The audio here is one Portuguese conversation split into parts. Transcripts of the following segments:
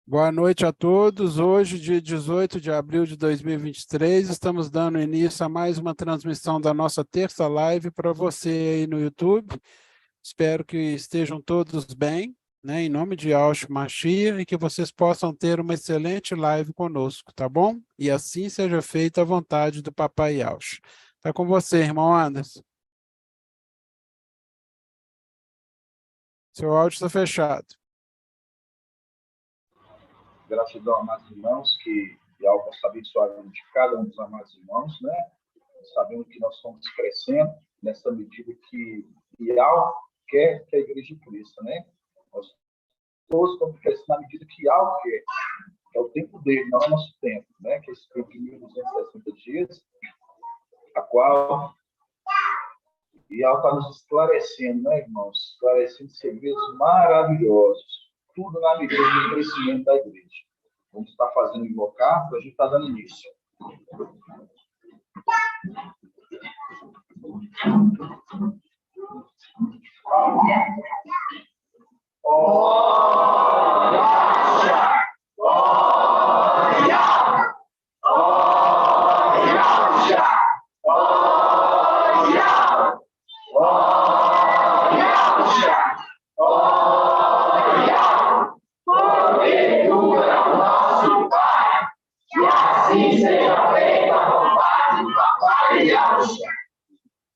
Boa noite a todos. Hoje, dia 18 de abril de 2023, estamos dando início a mais uma transmissão da nossa terça live para você aí no YouTube. Espero que estejam todos bem, né? Em nome de Yahshua Mashiach, e que vocês possam ter uma excelente live conosco, tá bom? E assim seja feita a vontade do Papai Yahshua. Está com você, irmão Anderson. Seu áudio está fechado. Gratidão, amados irmãos, que Yahweh possa abençoar a vida de cada um dos amados irmãos, né? Sabendo que nós estamos crescendo nessa medida que Yahweh quer que a igreja cresça, né? Nós todos estamos crescendo na medida que Yahweh quer, que é o tempo dele, não é o nosso tempo, né? Que é esse tempo de 1260 dias, a qual Yahweh está nos esclarecendo, né, irmãos? Esclarecendo segredos maravilhosos, tudo na medida do crescimento da igreja. Vamos estar fazendo invocar, para a gente estar dando início.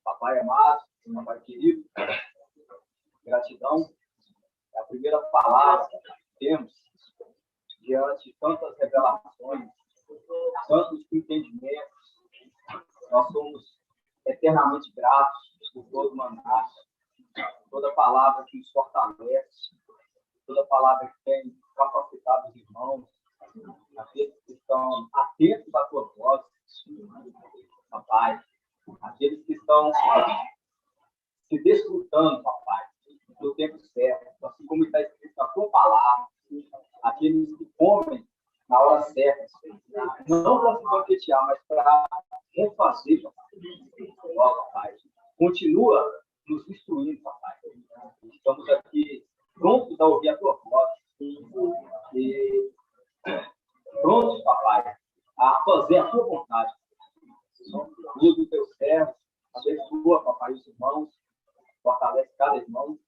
Papai amado, papai querido, gratidão é a primeira palavra que temos diante de tantas revelações, tantos entendimentos. Nós somos eternamente gratos por todo maná, toda palavra que nos fortalece, toda palavra que tem capacitado os irmãos, aqueles que estão atentos à tua voz, papai, aqueles que estão se desfrutando, papai, do tempo certo, assim como está escrito na tua palavra, aqueles que comem na hora certa, não para se banquetear, mas para refazer, papai. Ó, papai, continua nos instruindo, papai. Estamos aqui prontos a ouvir a tua voz e prontos, papai, a fazer a tua vontade. Usa o teu servo, abençoa, papai, os irmãos, fortalece cada irmão,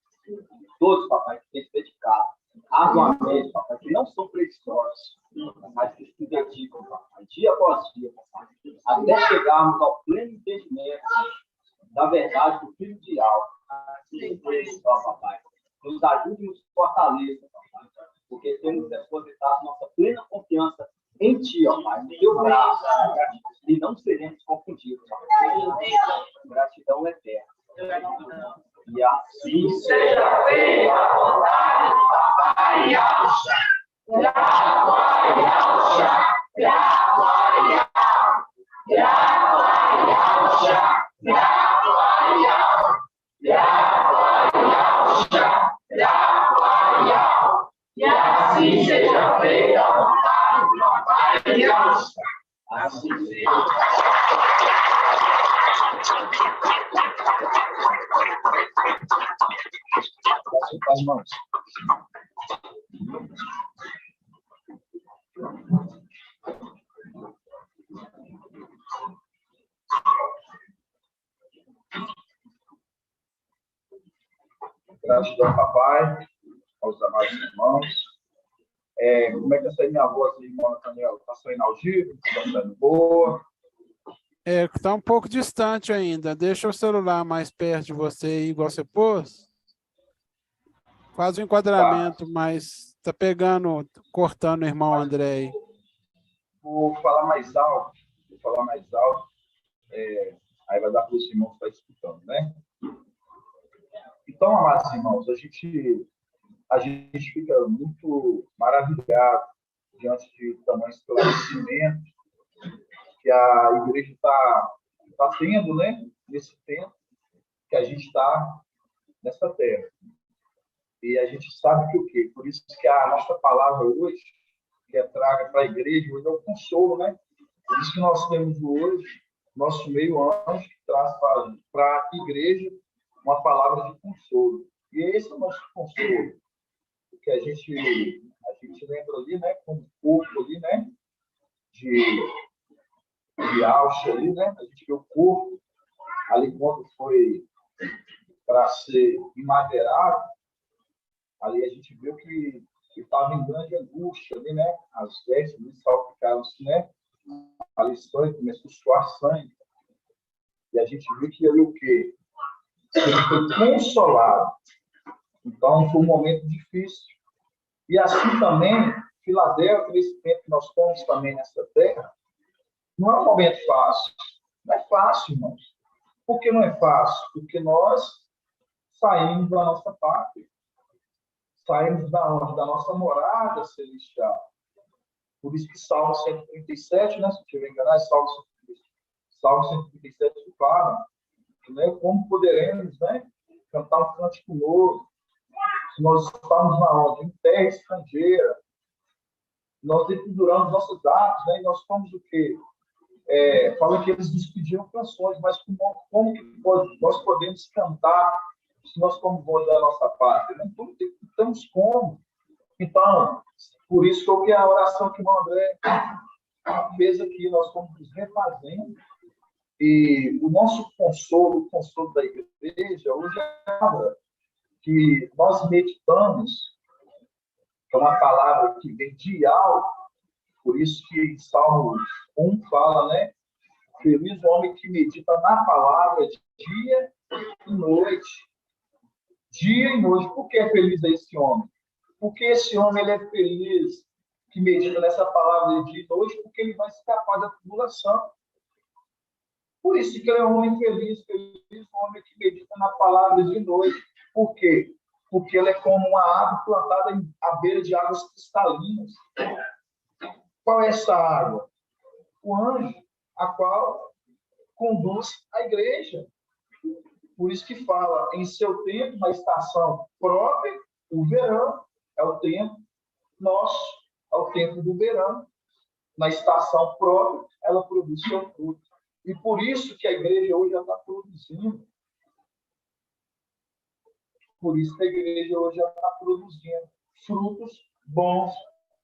todos, papai, que têm se dedicado arduamente, papai, que não são preguiçosos, mas que se dedicam, papai, dia após dia, papai, até chegarmos ao pleno entendimento da verdade do Filho de Yahweh. Ó, papai, nos ajude e nos fortaleça, papai, porque temos depositado nossa plena confiança em Ti, ó Pai, no Teu braço, e não seremos confundidos, papai. Gratidão eterna. E assim seja feita a vontade do Papai Yahshua. Yahweh, Yahshua, Yahweh, Yahweh, Yahweh, Yahshua, Yahweh, Yahweh, Yahweh, Yahshua, Yahweh, Yahweh. E assim seja feita a vontade do Papai Yahshua. Assim seja. Irmãos. Gratidão, papai, aos amados irmãos. Como é que essa minha voz, irmã Nathaniel? Está saindo audível? Está saindo boa? Está um pouco distante ainda. Deixa o celular mais perto de você aí, igual você pôs. Faz o enquadramento, mas está pegando, cortando o irmão André aí. Vou falar mais alto. Aí vai dar para os irmãos que estão escutando, né? Então, amados irmãos, a gente fica muito maravilhado diante de tamanho esclarecimento que a igreja está tendo, né? Nesse tempo que a gente está nessa terra. E a gente sabe que o quê? Por isso que a nossa palavra hoje, que é traga para a igreja, hoje é o consolo, né? Por isso que nós temos hoje, nosso meio anjo, que traz para a igreja uma palavra de consolo. E esse é o nosso consolo. Porque a gente A gente lembra ali, né, com o corpo ali, né, de Auschwitz ali, né, a gente vê o corpo ali quando foi para ser emadeirado, ali a gente viu que estava em grande angústia ali, né, as vestes ali salpicaram-se, né, ali sangue, começou a suar sangue, e a gente viu que ali o quê? Ele foi consolado. Então, foi um momento difícil. E assim também, Filadélfia, nesse tempo que nós estamos também nessa terra, não é um momento fácil. Não é fácil, irmãos. Por que não é fácil? Porque nós saímos da nossa pátria. Saímos da onde? Da nossa morada celestial. Por isso que Salmo 137, né? Se eu estiver enganado, Salmo 137 fala, né? Como poderemos, né? Cantar um cântico novo. Se nós estamos na onde? Em terra estrangeira. Nós penduramos nossos atos, né? E nós somos o quê? Fala que eles nos pediram canções, mas como que nós podemos cantar se nós somos bons da nossa pátria? Não temos como. Então, por isso que eu vi a oração que o André fez aqui, nós estamos nos refazendo. E o nosso consolo, o consolo da igreja, hoje é que nós meditamos, que é uma palavra que vem de alto, por isso que em Salmo 1 fala, né? Feliz o homem que medita na palavra dia e noite. Dia e noite. Por que é feliz esse homem? Porque esse homem ele é feliz que medita nessa palavra dia e noite, porque ele vai escapar da tribulação. Por isso que ele é um homem feliz, feliz o homem que medita na palavra de noite. Por quê? Porque ele é como uma árvore plantada à beira de águas cristalinas. Qual é essa água? O anjo, a qual conduz a igreja. Por isso que fala, em seu tempo, na estação própria, o verão é o tempo nosso, é o tempo do verão. Na estação própria, ela produz seu fruto. E por isso que a igreja hoje já está produzindo. Por isso que a igreja hoje já está produzindo frutos bons,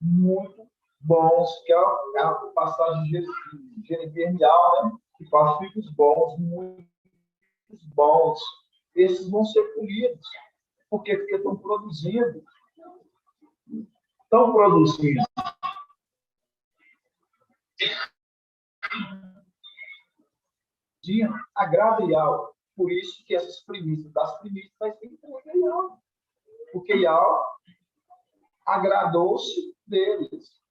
muito bons, que é a passagem de Jeremias, né? Que fala frutos bons, muito bons. Esses vão ser colhidos. Por quê? Porque estão produzindo. Estão produzindo. Agrada Yahweh. Por isso que essas primícias, das primícias, vai ser entregue a Yahweh. Porque Yahweh agradou-se deles.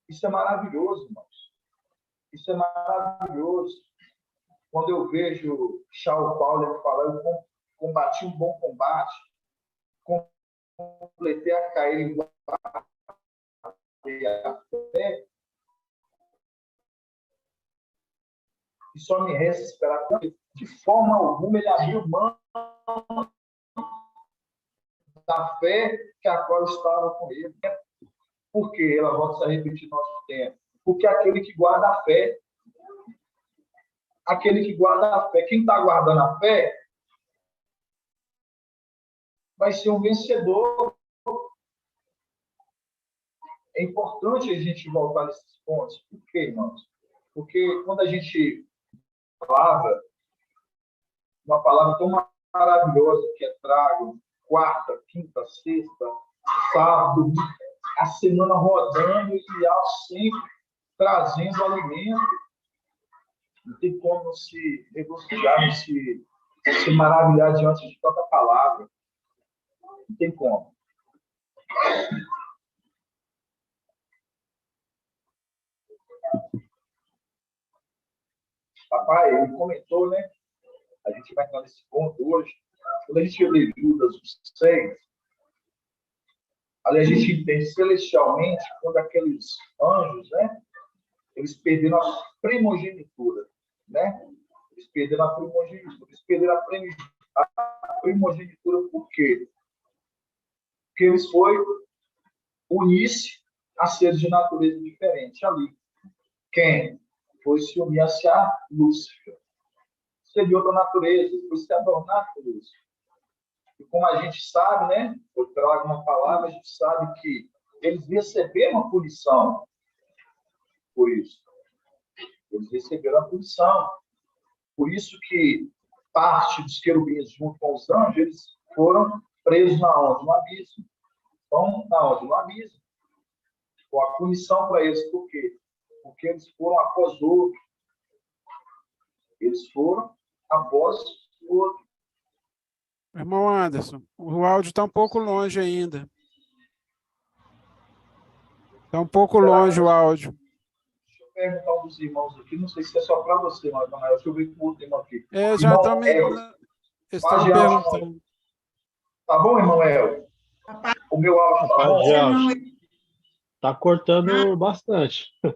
Isso é maravilhoso, irmãos. Isso é maravilhoso. Quando eu vejo Shaul Paulo falar, eu combati um bom combate, completei a cair a fé, e só me resta esperar. De forma alguma ele abriu mão da fé que a qual estava com ele. Por quê? Ela volta a repetir nosso tempo. Porque aquele que guarda a fé, quem está guardando a fé, vai ser um vencedor. É importante a gente voltar nesses pontos. Por quê, irmãos? Porque quando a gente falava, uma palavra tão maravilhosa que é trago, quarta, quinta, sexta, sábado, a semana rodando e ao sempre trazendo alimento. Não tem como se regocijar, se maravilhar diante de tanta palavra. Não tem como. Papai, ele comentou, né? A gente vai entrar nesse ponto hoje. Quando a gente lê Judas 6, ali a gente entende celestialmente quando aqueles anjos, né? Eles perderam a primogenitura, né? Eles perderam a primogenitura. Eles perderam a primogenitura por quê? Porque eles foram unir-se a seres de natureza diferente ali. Quem? Foi se unir-se a Lúcifer. Ser de outra natureza, foi se adornar por Lúcifer. E como a gente sabe, né? Foi trago uma palavra, a gente sabe que eles receberam a punição por isso. Eles receberam a punição. Por isso que parte dos querubins, junto com os anjos, eles foram presos na onde? No abismo. Então, na onde? No abismo. Com a punição para eles, por quê? Porque eles foram após outro. Eles foram após outro. Irmão Anderson, o áudio está um pouco longe ainda. Está um pouco longe o áudio. Deixa eu perguntar um dos irmãos aqui, não sei se é só para você, mas deixa eu ver com o outro irmão aqui. Já Irmão estão me perguntando. Tá bom, irmão El? O meu áudio tá bom? Tá cortando bastante. O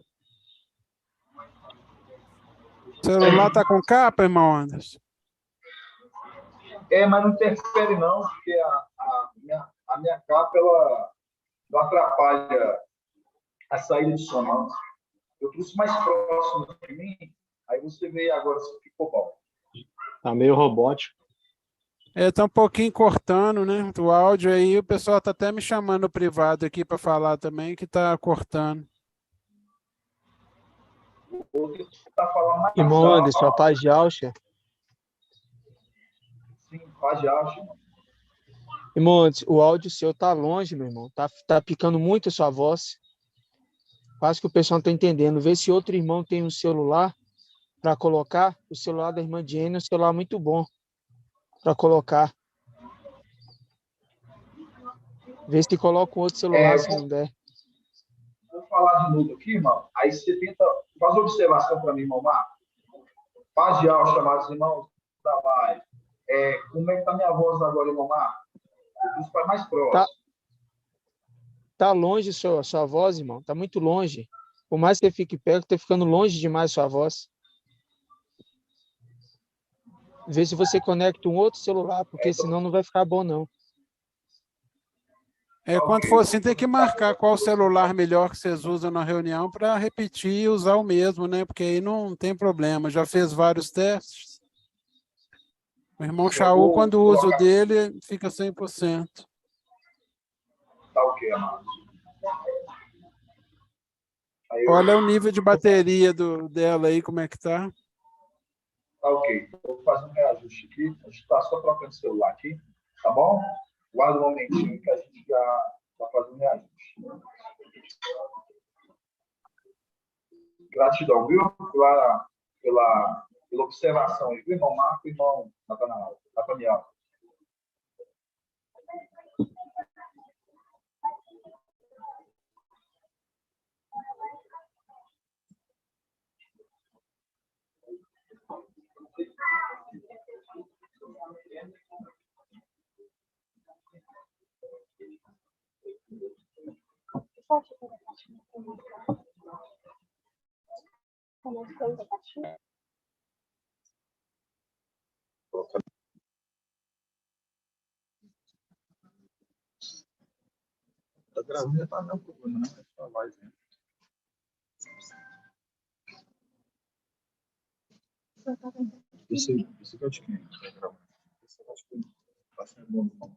celular está com capa, irmão Anderson? Mas não interfere não, porque a minha capa, ela não atrapalha a saída de som, não. Eu trouxe mais próximo de mim, aí você vê agora se ficou bom. Tá meio robótico. Está um pouquinho cortando, né? O áudio aí, o pessoal está até me chamando no privado aqui para falar também, que está cortando. Tá falando mais Irmão Anderson, a paz de Alcha. Sim, paz de Alcha, irmão. Irmão Anderson, o áudio seu tá longe, meu irmão. Tá picando muito a sua voz. Quase que o pessoal não está entendendo. Vê se outro irmão tem um celular para colocar. O celular da irmã Jenny é um celular muito bom para colocar. Vê se coloca um outro celular, se não der. Vou falar de novo aqui, irmão. Aí você tenta... Faz observação para mim, irmão Marco. Paz de Alcha, chamados irmãos da live. Como é que tá minha voz agora, irmão Marco? Isso para mais próximo. Tá longe sua voz, irmão. Tá muito longe. Por mais que você fique perto, tá ficando longe demais sua voz. Vê se você conecta um outro celular, porque senão não vai ficar bom, não. Quando for assim, tem que marcar qual celular melhor que vocês usam na reunião para repetir e usar o mesmo, né? Porque aí não tem problema. Já fez vários testes. O irmão Shaul, quando usa o dele, fica 100%. Tá ok, amado. Olha o nível de bateria dela aí, como é que tá. Tá ok. Vou fazer um reajuste aqui. A gente está só trocando o celular aqui, tá bom? Guarda um momentinho que a gente já vai fazer um reajuste. Gratidão, viu? Pela observação aí, viu, irmão Marco e irmão Nathaniel. Tá gravando, já tá não problema, não. É só voz, né? Esse que eu te quero. Esse eu acho que tá sendo bom.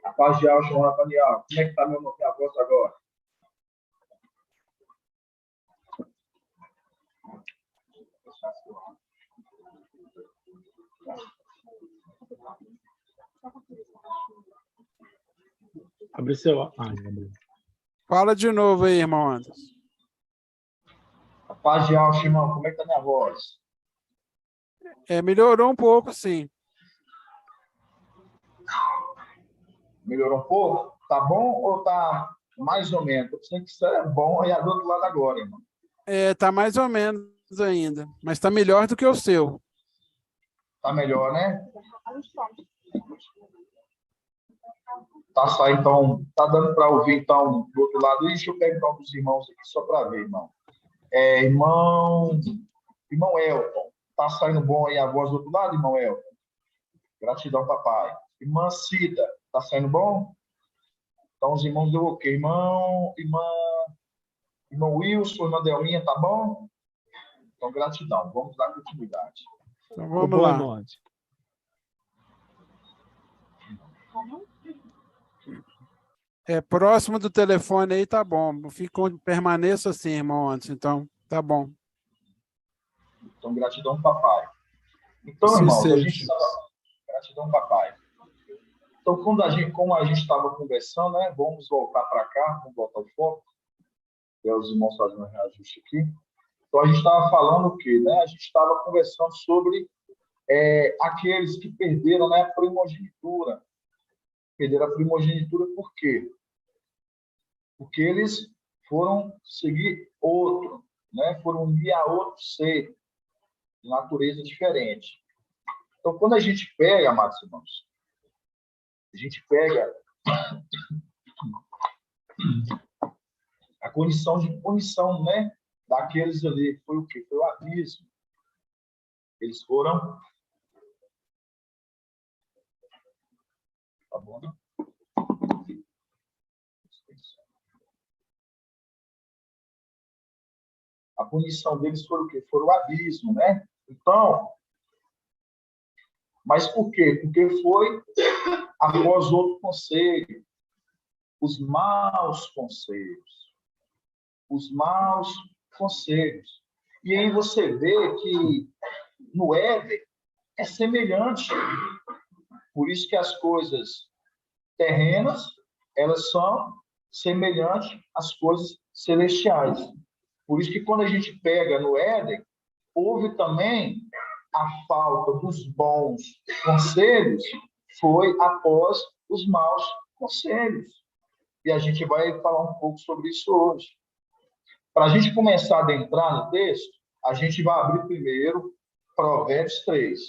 A paz de Alcha, Nathaniel. Como é que tá minha voz agora? Abre seu... Ah, abriu. Fala de novo aí, irmão Anderson. A paz de alto, irmão. Como é que tá minha voz? Melhorou um pouco, sim. Melhorou um pouco? Tá bom ou tá mais ou menos? Eu pensei que isso é bom e é do outro lado agora, irmão. Tá mais ou menos ainda, mas tá melhor do que o seu. Tá melhor, né? Tá saindo, então, tá dando para ouvir, então, do outro lado. Deixa eu perguntar dos irmãos aqui, só para ver, irmão. Irmão Elton, tá saindo bom aí a voz do outro lado, irmão Elton? Gratidão, papai. Irmã Cida, tá saindo bom? Então, os irmãos deu ok. Irmão Wilson, irmã Delminha, tá bom? Então, gratidão. Vamos dar continuidade. Então Ficou vamos bom, lá. irmão Anderson. Próximo do telefone aí tá bom. Permaneça assim, irmão Anderson. Então, tá bom. Então, gratidão, papai. Então, Se irmãos, a seja. gente estava... Gratidão, papai. Então, como a gente estava conversando, né? Vamos voltar para cá, vamos voltar ao foco. Os irmãos fazendo um reajuste aqui. Então, a gente estava falando o quê? Né? A gente estava conversando sobre aqueles que perderam, né, a primogenitura. Perderam a primogenitura por quê? Porque eles foram seguir outro, né? Foram unir a outro ser de natureza diferente. Então, quando a gente pega, amados irmãos, a gente pega a condição de punição, né, daqueles ali, foi o quê? Foi o abismo. Eles foram... Tá bom, né? A punição deles foi o quê? Foi o abismo, né? Então, mas por quê? Porque foi após outro conselho, os maus conselhos. Os maus conselhos. E aí você vê que no Éden é semelhante. Por isso que as coisas terrenas, elas são semelhantes às coisas celestiais. Por isso que quando a gente pega no Éden, houve também a falta dos bons conselhos, foi após os maus conselhos. E a gente vai falar um pouco sobre isso hoje. Para a gente começar a adentrar no texto, a gente vai abrir primeiro Provérbios 3.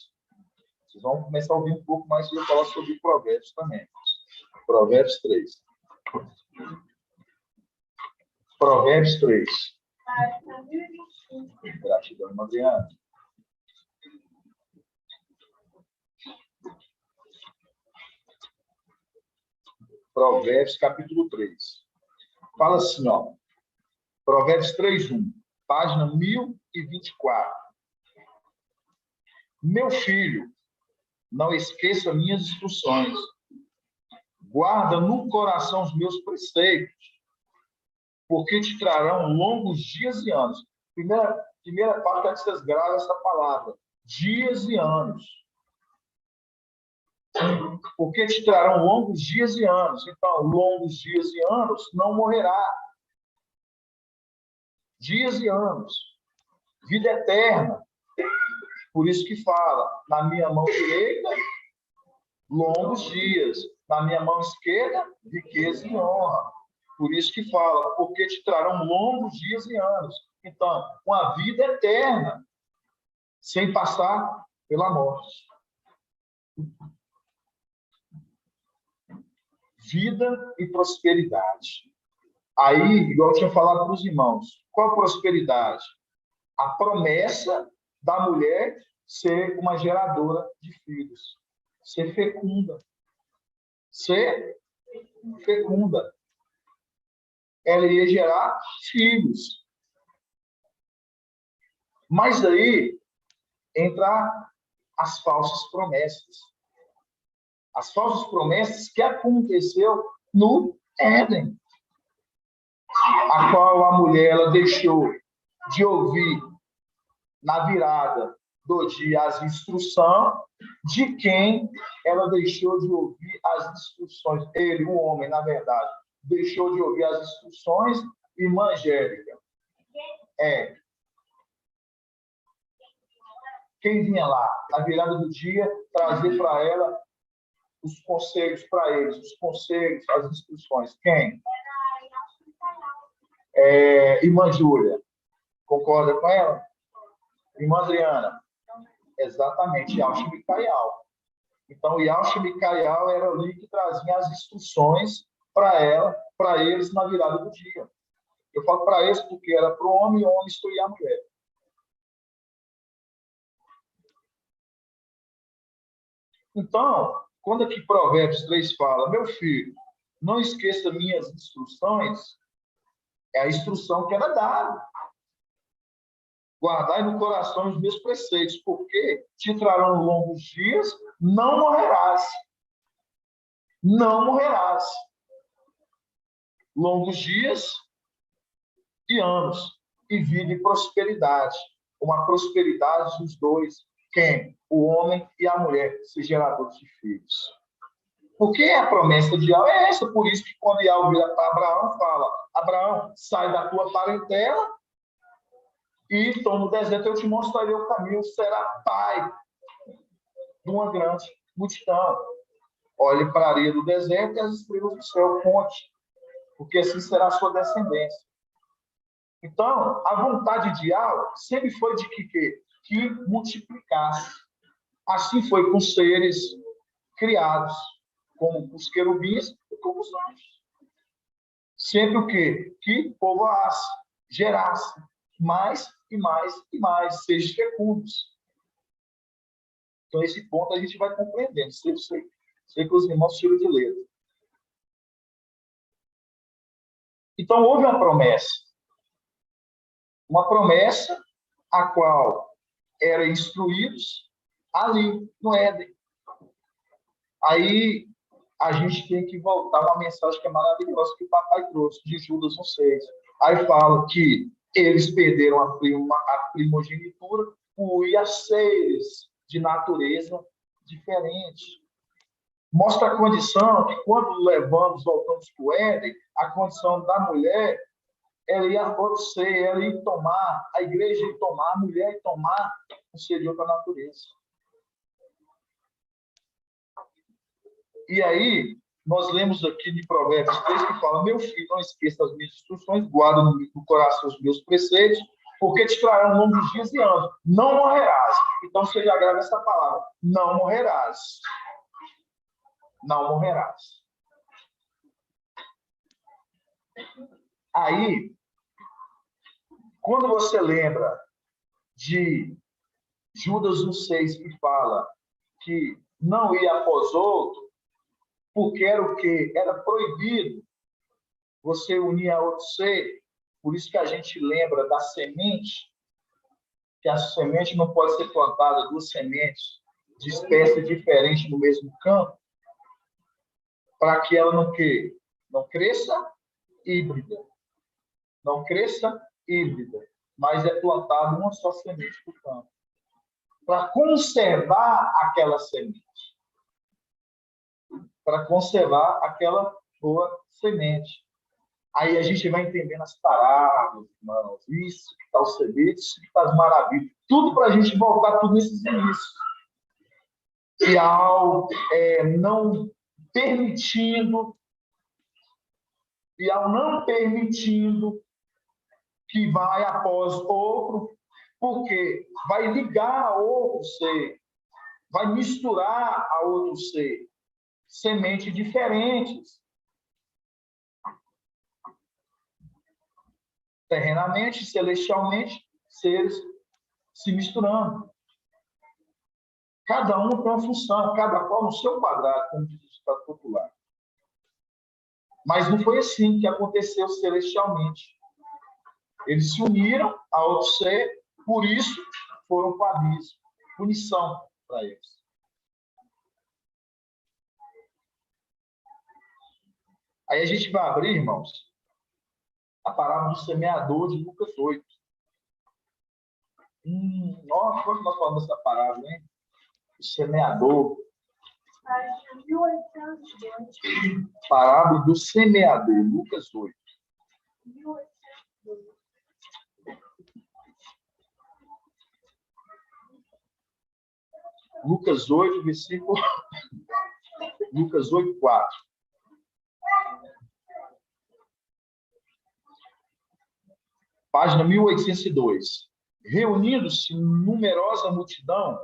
Vocês vão começar a ouvir um pouco mais eu falar sobre Provérbios também. Provérbios 3. Provérbios 3. Gratidão, irmã Adriana. Provérbios, capítulo 3. Fala assim, ó. Provérbios 3:1, página 1024. Meu filho, não esqueça minhas instruções. Guarda no coração os meus preceitos, porque te trarão longos dias e anos. Primeira parte é que vocês gravam essa palavra. Dias e anos. Porque te trarão longos dias e anos. Então, longos dias e anos não morrerá. Dias e anos. Vida eterna. Por isso que fala, na minha mão direita, longos dias. Na minha mão esquerda, riqueza e honra. Por isso que fala, porque te trarão longos dias e anos. Então, uma vida eterna, sem passar pela morte. Vida e prosperidade. Aí, igual eu tinha falado para os irmãos, qual a prosperidade? A promessa da mulher ser uma geradora de filhos. Ser fecunda. Ser fecunda. Ela ia gerar filhos. Mas daí entra as falsas promessas. As falsas promessas que aconteceu no Éden, a qual a mulher ela deixou de ouvir na virada do dia as instruções de quem ela deixou de ouvir as instruções. Ele, o homem, na verdade, deixou de ouvir as instruções. Irmã Angélica, quem vinha lá, na virada do dia, trazer para ela os conselhos para eles, os conselhos, as instruções. Quem? Irmã Júlia, concorda com ela? Irmã Adriana? Exatamente, Yaush Micaial. Então, Yaush Micaial era ali que trazia as instruções para ela, para eles na virada do dia. Eu falo para eles porque era para o homem e o homem instruía a mulher. Então, quando aqui Provérbios 3 fala, meu filho, não esqueça minhas instruções, é a instrução que era dada. Guardai no coração os meus preceitos, porque te trarão longos dias, não morrerás. Não morrerás. Longos dias e anos, e vida e prosperidade. Uma prosperidade dos dois. Quem? O homem e a mulher, se geradores de filhos. Porque a promessa de Yahvé é essa. Por isso que quando Yahvé vira para Abraão, fala, Abraão, sai da tua parentela e toma o deserto, eu te mostrarei o caminho, será pai de uma grande multidão. Olhe para a areia do deserto e as estrelas do céu, conte, porque assim será a sua descendência. Então, a vontade de Yahvé sempre foi de que multiplicasse. Assim foi com os seres criados, como os querubins e como os anjos. Sempre o quê? Que povoasse, gerasse mais e mais e mais, sejam fecundos. Então, esse ponto a gente vai compreendendo. Sei que os irmãos tiram de letra. Então, houve uma promessa. Uma promessa a qual eram instruídos ali, no Éden. Aí, a gente tem que voltar a uma mensagem que é maravilhosa que o papai trouxe, de Judas 1,6. Aí fala que eles perderam a primogenitura por seres de natureza diferente. Mostra a condição que, quando voltamos para o Éden, a condição da mulher, ela ia acontecer, ela ia tomar, a igreja ia tomar, a mulher ia tomar um ser de outra natureza. E aí, nós lemos aqui de Provérbios 3 que fala, meu filho, não esqueça as minhas instruções, guarda no coração os meus preceitos, porque te trarão longos dias e anos. Não morrerás. Então, você já grava essa palavra. Não morrerás. Não morrerás. Aí, quando você lembra de Judas 1,6 que fala que não ia após outro, porque era o quê? Era proibido você unir a outro ser. Por isso que a gente lembra da semente, que a semente não pode ser plantada, duas sementes de espécie diferente no mesmo campo, para que ela não cresça híbrida. Não cresça híbrida, mas é plantada uma só semente no campo. Para conservar aquela semente. Para conservar aquela boa semente. Aí a gente vai entendendo as parábolas, irmãos, isso que está o segredo, isso que está as maravilhas. Tudo para a gente voltar tudo nesses inícios. E ao não permitindo, que vai após outro, porque vai ligar a outro ser, vai misturar a outro ser, sementes diferentes. Terrenamente, celestialmente, seres se misturando. Cada um tem uma função, cada qual no seu quadrado, como diz o Estado Popular. Mas não foi assim que aconteceu celestialmente. Eles se uniram a outro ser, por isso foram para o abismo. Punição para eles. Aí a gente vai abrir, irmãos, a parábola do semeador de Lucas 8. Nossa, quando nós falamos essa parábola, hein? O semeador. Parábola do semeador, Lucas 8. Lucas 8, versículo... Lucas 8, 4. Página 1802. Reunindo-se numerosa multidão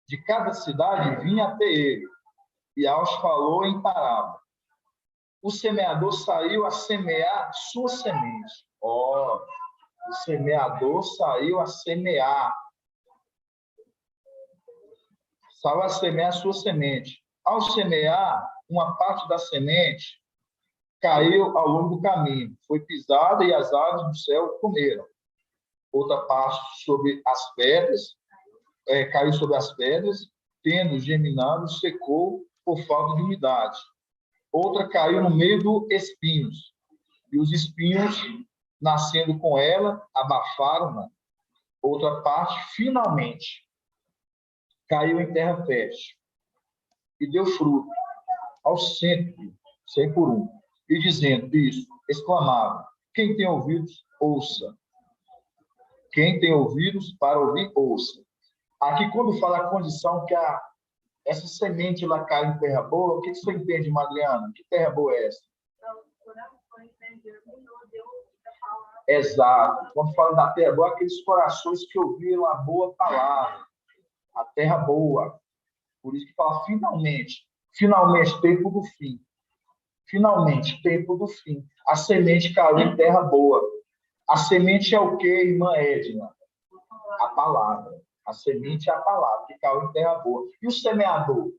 de cada cidade, vinha até ele, e aos falou em parábola. O semeador saiu a semear sua semente. O semeador saiu a semear. Saiu a semear sua semente. Ao semear, uma parte da semente caiu ao longo do caminho, foi pisada e as aves do céu comeram. Outra parte sobre as pedras, caiu sobre as pedras, tendo germinado, secou por falta de umidade. Outra caiu no meio dos espinhos, e os espinhos, nascendo com ela, abafaram-na. Outra parte, finalmente, caiu em terra fértil, e deu fruto aos 100 por 1. E dizendo isso, exclamava: quem tem ouvidos, ouça. Quem tem ouvidos para ouvir, ouça. Aqui, quando fala a condição que essa semente lá cai em terra boa, o que você entende, Madriana? Que terra boa é essa? Exato. Quando fala da terra boa, aqueles corações que ouviram a boa palavra. A terra boa. Por isso que fala finalmente. Finalmente, tempo do fim. Finalmente, tempo do fim. A semente caiu em terra boa. A semente é o quê, irmã Edna? A palavra. A semente é a palavra, que caiu em terra boa. E o semeador?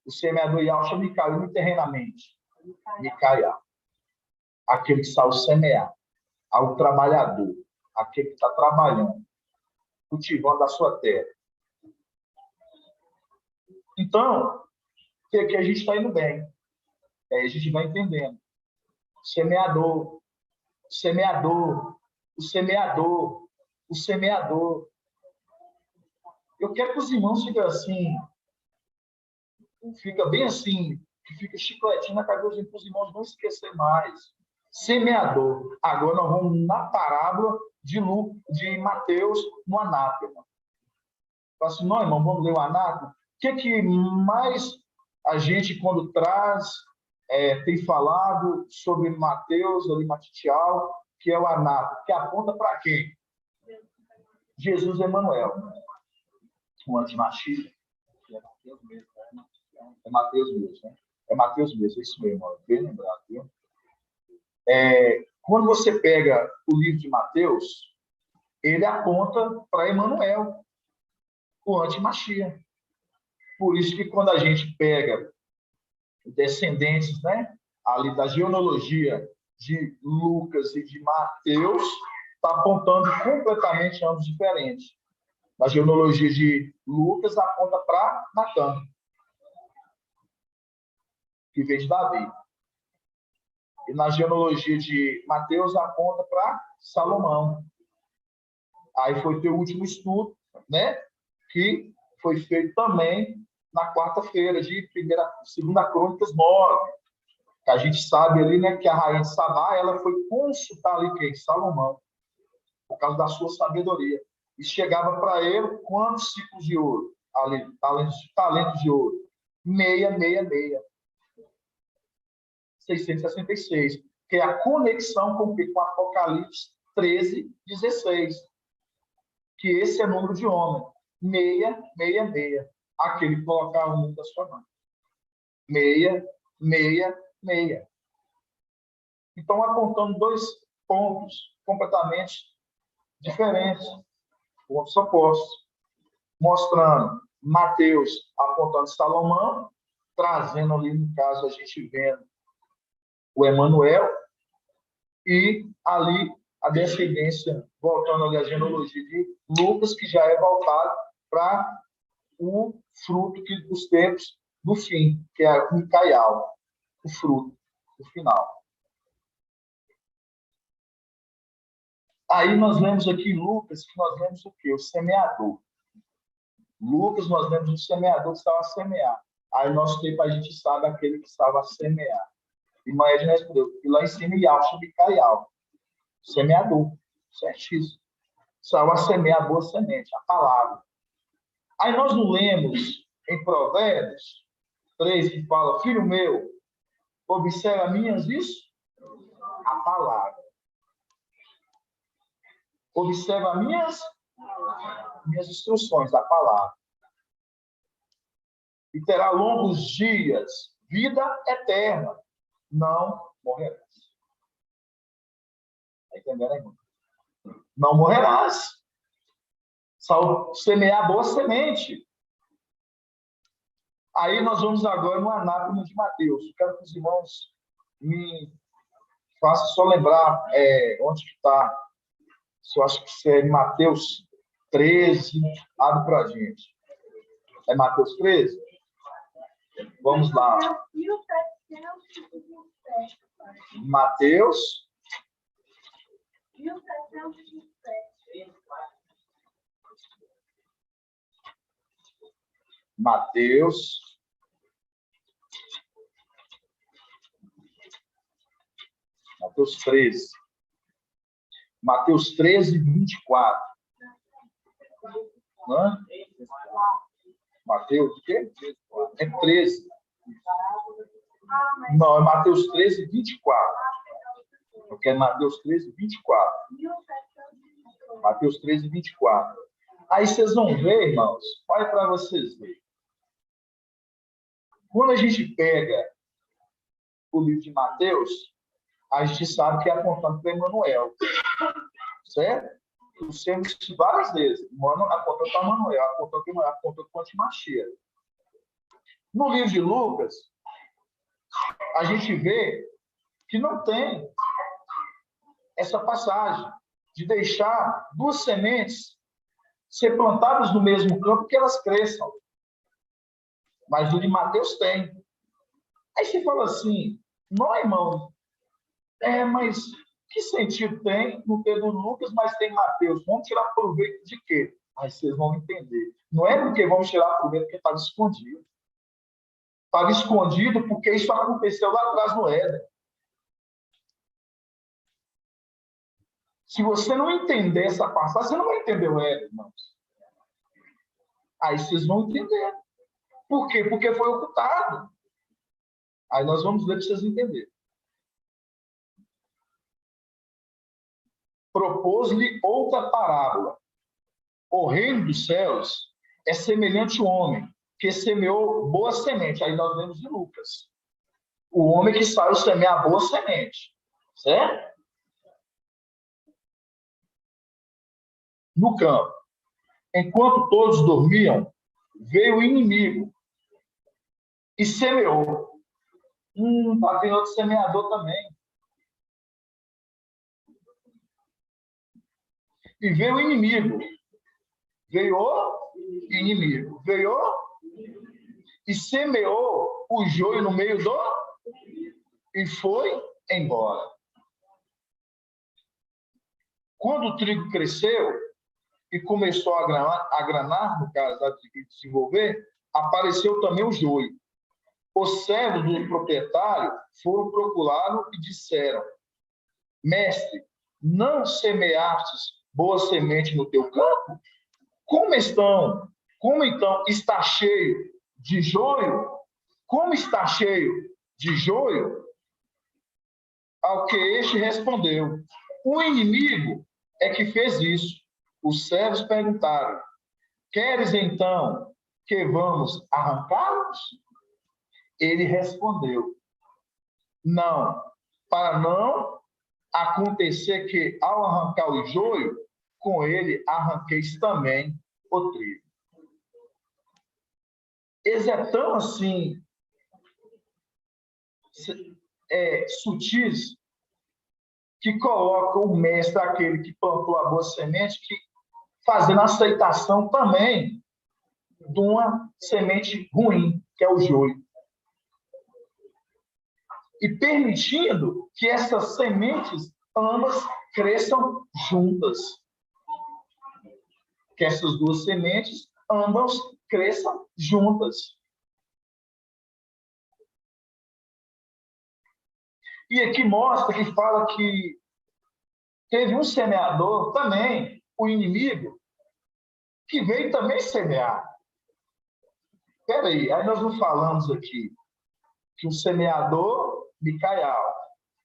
O semeador Yalcha Micael, internamente. Micael. Aquele que saiu semear. Ao trabalhador. Aquele que está trabalhando. Cultivando a sua terra. Então, que aqui a gente está indo bem. Aí a gente vai entendendo. Semeador, semeador, o semeador, o semeador. Eu quero que os irmãos fiquem assim, fica bem assim, que fica chicletinho na cabeça para os irmãos não esquecer mais. Semeador. Agora nós vamos na parábola de Mateus no anátema. Fala assim, não, irmão, vamos ler o anátema? O que mais a gente, quando traz, tem falado sobre Mateus, ali Matitial, que é o anátema, que aponta para quem? Jesus Emanuel. O antimachista. É Mateus mesmo, né? É Mateus mesmo, é isso mesmo, bem lembrado, viu? Quando você pega o livro de Mateus, ele aponta para Emanuel, o antimachia. Por isso que quando a gente pega descendentes, né, ali da genealogia de Lucas e de Mateus, está apontando completamente ambos diferentes. Na genealogia de Lucas, aponta para Natã, que veio de Davi. E na genealogia de Mateus, aponta para Salomão. Aí foi ter o último estudo, né, que foi feito também na quarta-feira de 2ª Crônicas 9. Que a gente sabe ali, né, que a rainha de Sabá, ela foi consultar ali quem? Salomão, por causa da sua sabedoria. E chegava para ele quantos ciclos de ouro? Ali, talentos de ouro. 666. 666. Que é a conexão com Apocalipse 13:16. Que esse é o número de homem. 666. Aquele que colocar o número da sua mão. 666. Então, apontando 2 pontos completamente diferentes, pontos opostos, mostrando Mateus apontando Salomão, trazendo ali, no caso, a gente vendo o Emanuel, e ali a descendência, voltando ali à genealogia de Lucas, que já é voltado para o fruto dos tempos do fim, que é o Micaial, o fruto do final. Aí nós lemos aqui em Lucas, que nós lemos o quê? O semeador. Lucas, nós lemos o semeador que estava a semear. Aí nosso tempo a gente sabe aquele que estava a semear. E Maia respondeu, e lá em cima Ial, Subicaial. Semeador, certíssimo. Estava a semear a boa semente, a palavra. Aí nós não lemos em Provérbios 3 que fala, filho meu, observa minhas isso? A palavra. Observa minhas instruções, a palavra. E terá longos dias, vida eterna. Não morrerás. Está entendendo aí, irmão? Não morrerás. Semear boa semente. Aí nós vamos agora no anátema de Mateus. Eu quero que os irmãos me façam só lembrar onde que está. Eu acho que isso é Mateus 13. Abre para a gente. É Mateus 13? Vamos lá. Mateus. Mateus. Mateus 13. Mateus 13, 24. Hã? Mateus o quê? É 13. Não, é Mateus 13, 24. Porque é Mateus 13, 24. Mateus 13, 24. Aí vocês vão ver, irmãos, olha para vocês verem. Quando a gente pega o livro de Mateus, a gente sabe que é apontando para Emanuel. Certo? Trouxemos várias vezes. Apontando para Emanuel, apontando para Emanuel, apontando para Antimachia. No livro de Lucas, a gente vê que não tem essa passagem de deixar duas sementes ser plantadas no mesmo campo que elas cresçam. Mas o de Mateus tem. Aí você fala assim, não, irmão, mas que sentido tem no ter do Lucas, mas tem Mateus? Vamos tirar proveito de quê? Mas vocês vão entender. Não é porque vamos tirar proveito porque estava escondido. Estava escondido porque isso aconteceu lá atrás no Éden. Se você não entender essa passagem, você não vai entender o Éden, irmãos. Aí vocês vão entender. Por quê? Porque foi ocultado. Aí nós vamos ler para vocês entenderem. Propôs-lhe outra parábola. O reino dos céus é semelhante ao homem que semeou boa semente. Aí nós vemos de Lucas. O homem que saiu semear boa semente. Certo? No campo. Enquanto todos dormiam, veio o inimigo e semeou. Tem outro semeador também. E veio o inimigo. Veio o inimigo. Veio e semeou o joio no meio do... E foi embora. Quando o trigo cresceu e começou a granar, no caso, a desenvolver, apareceu também o joio. Os servos do proprietário foram procurá-lo e disseram, mestre, não semeastes boa semente no teu campo? Como então está cheio de joio? Como está cheio de joio? Ao que este respondeu, o inimigo é que fez isso. Os servos perguntaram, queres então que vamos arrancá-los? Ele respondeu, não, para não acontecer que, ao arrancar o joio, com ele arranqueis também o trigo. Eles é tão assim, sutis, que coloca o mestre, aquele que plantou a boa semente, que fazendo a aceitação também de uma semente ruim, que é o joio. E permitindo que essas sementes ambas cresçam juntas. Que essas duas sementes, ambas cresçam juntas. E aqui mostra que fala que teve um semeador também, o inimigo, que veio também semear. Espera aí nós não falamos aqui que o semeador, Micael,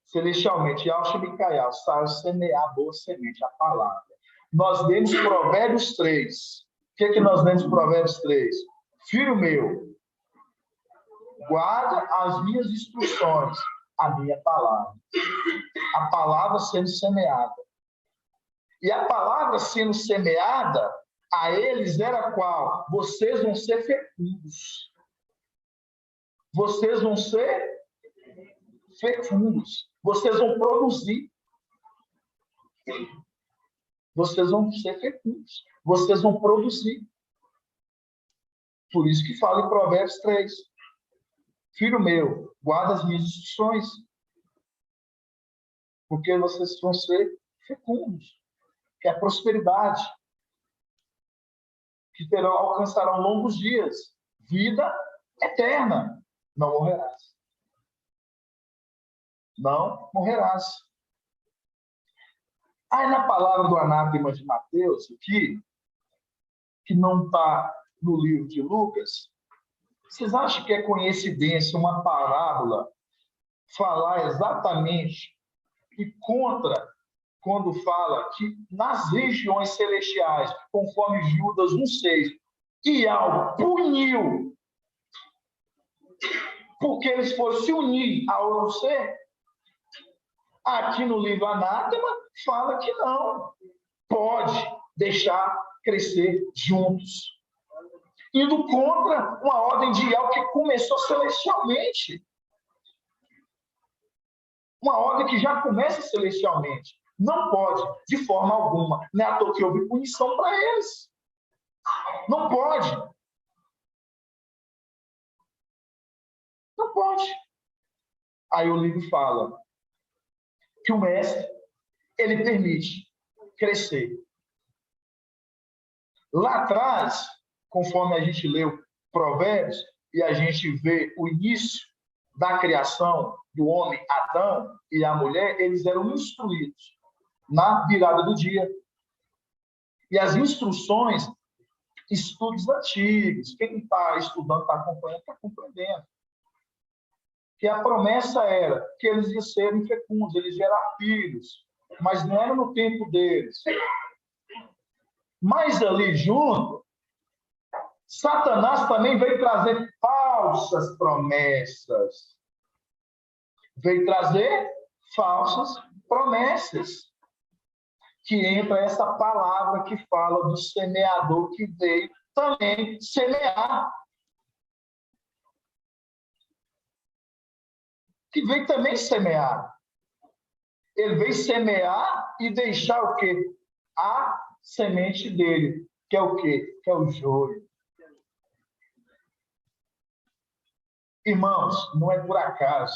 celestialmente, Yahshua Micael, saiu semear a boa semente, a palavra. Nós lemos Provérbios 3. O que é que nós lemos Provérbios 3? Filho meu, guarda as minhas instruções, a minha palavra. A palavra sendo semeada. E a palavra sendo semeada, a eles era qual? Vocês vão ser fecundos. Vocês vão ser fecundos. Vocês vão produzir. Vocês vão ser fecundos. Vocês vão produzir. Por isso que fala em Provérbios 3. Filho meu, guarda as minhas instruções. Porque vocês vão ser fecundos. Que é a prosperidade. Que alcançarão longos dias. Vida eterna. Não morrerás. Não morrerás. Aí na palavra do anátema de Mateus, aqui, que não está no livro de Lucas, vocês acham que é coincidência uma parábola falar exatamente e contra quando fala que nas regiões celestiais, conforme Judas 1,6, Ial puniu porque eles foram se unir ao você? Aqui no livro Anátema fala que não. Pode deixar crescer juntos. Indo contra uma ordem de Ial que começou celestialmente. Uma ordem que já começa celestialmente. Não pode, de forma alguma. Não é à toa que houve punição para eles. Não pode. Não pode. Aí o livro fala que o mestre, ele permite crescer. Lá atrás, conforme a gente leu Provérbios, e a gente vê o início da criação do homem, Adão, e a mulher, eles eram instruídos na virada do dia. E as instruções, estudos antigos, quem está estudando, está acompanhando, está compreendendo. Que a promessa era que eles iam ser fecundos, eles gerar filhos, mas não era no tempo deles. Mas ali junto, Satanás também veio trazer falsas promessas. Veio trazer falsas promessas. Que entra essa palavra que fala do semeador que veio também semear. Que veio também semear. Ele veio semear e deixar o quê? A semente dele, que é o quê? Que é o joio. Irmãos, não é por acaso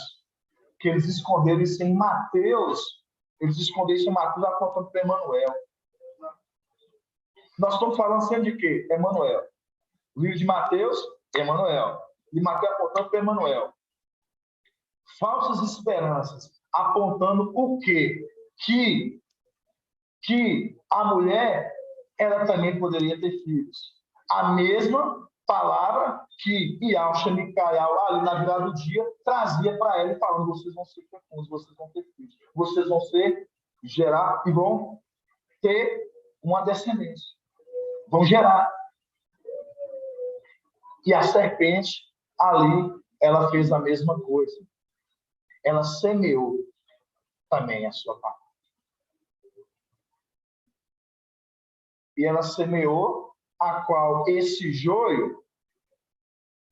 que eles esconderam isso em Mateus. Eles esconderam isso em Mateus apontando para Emanuel. Nós estamos falando sempre de quê? Emanuel. O livro de Mateus, Emanuel. E Mateus apontando para Emanuel. Falsas esperanças, apontando o quê? Que a mulher, ela também poderia ter filhos. A mesma palavra que Yahshua Micael, ali na virada do dia, trazia para ela, falando: vocês vão ser fecundos, vocês vão ter filhos, vocês vão gerar e vão ter uma descendência. Vão gerar. E a serpente, ali, ela fez a mesma coisa. Ela semeou também a sua parte. E ela semeou a qual esse joio,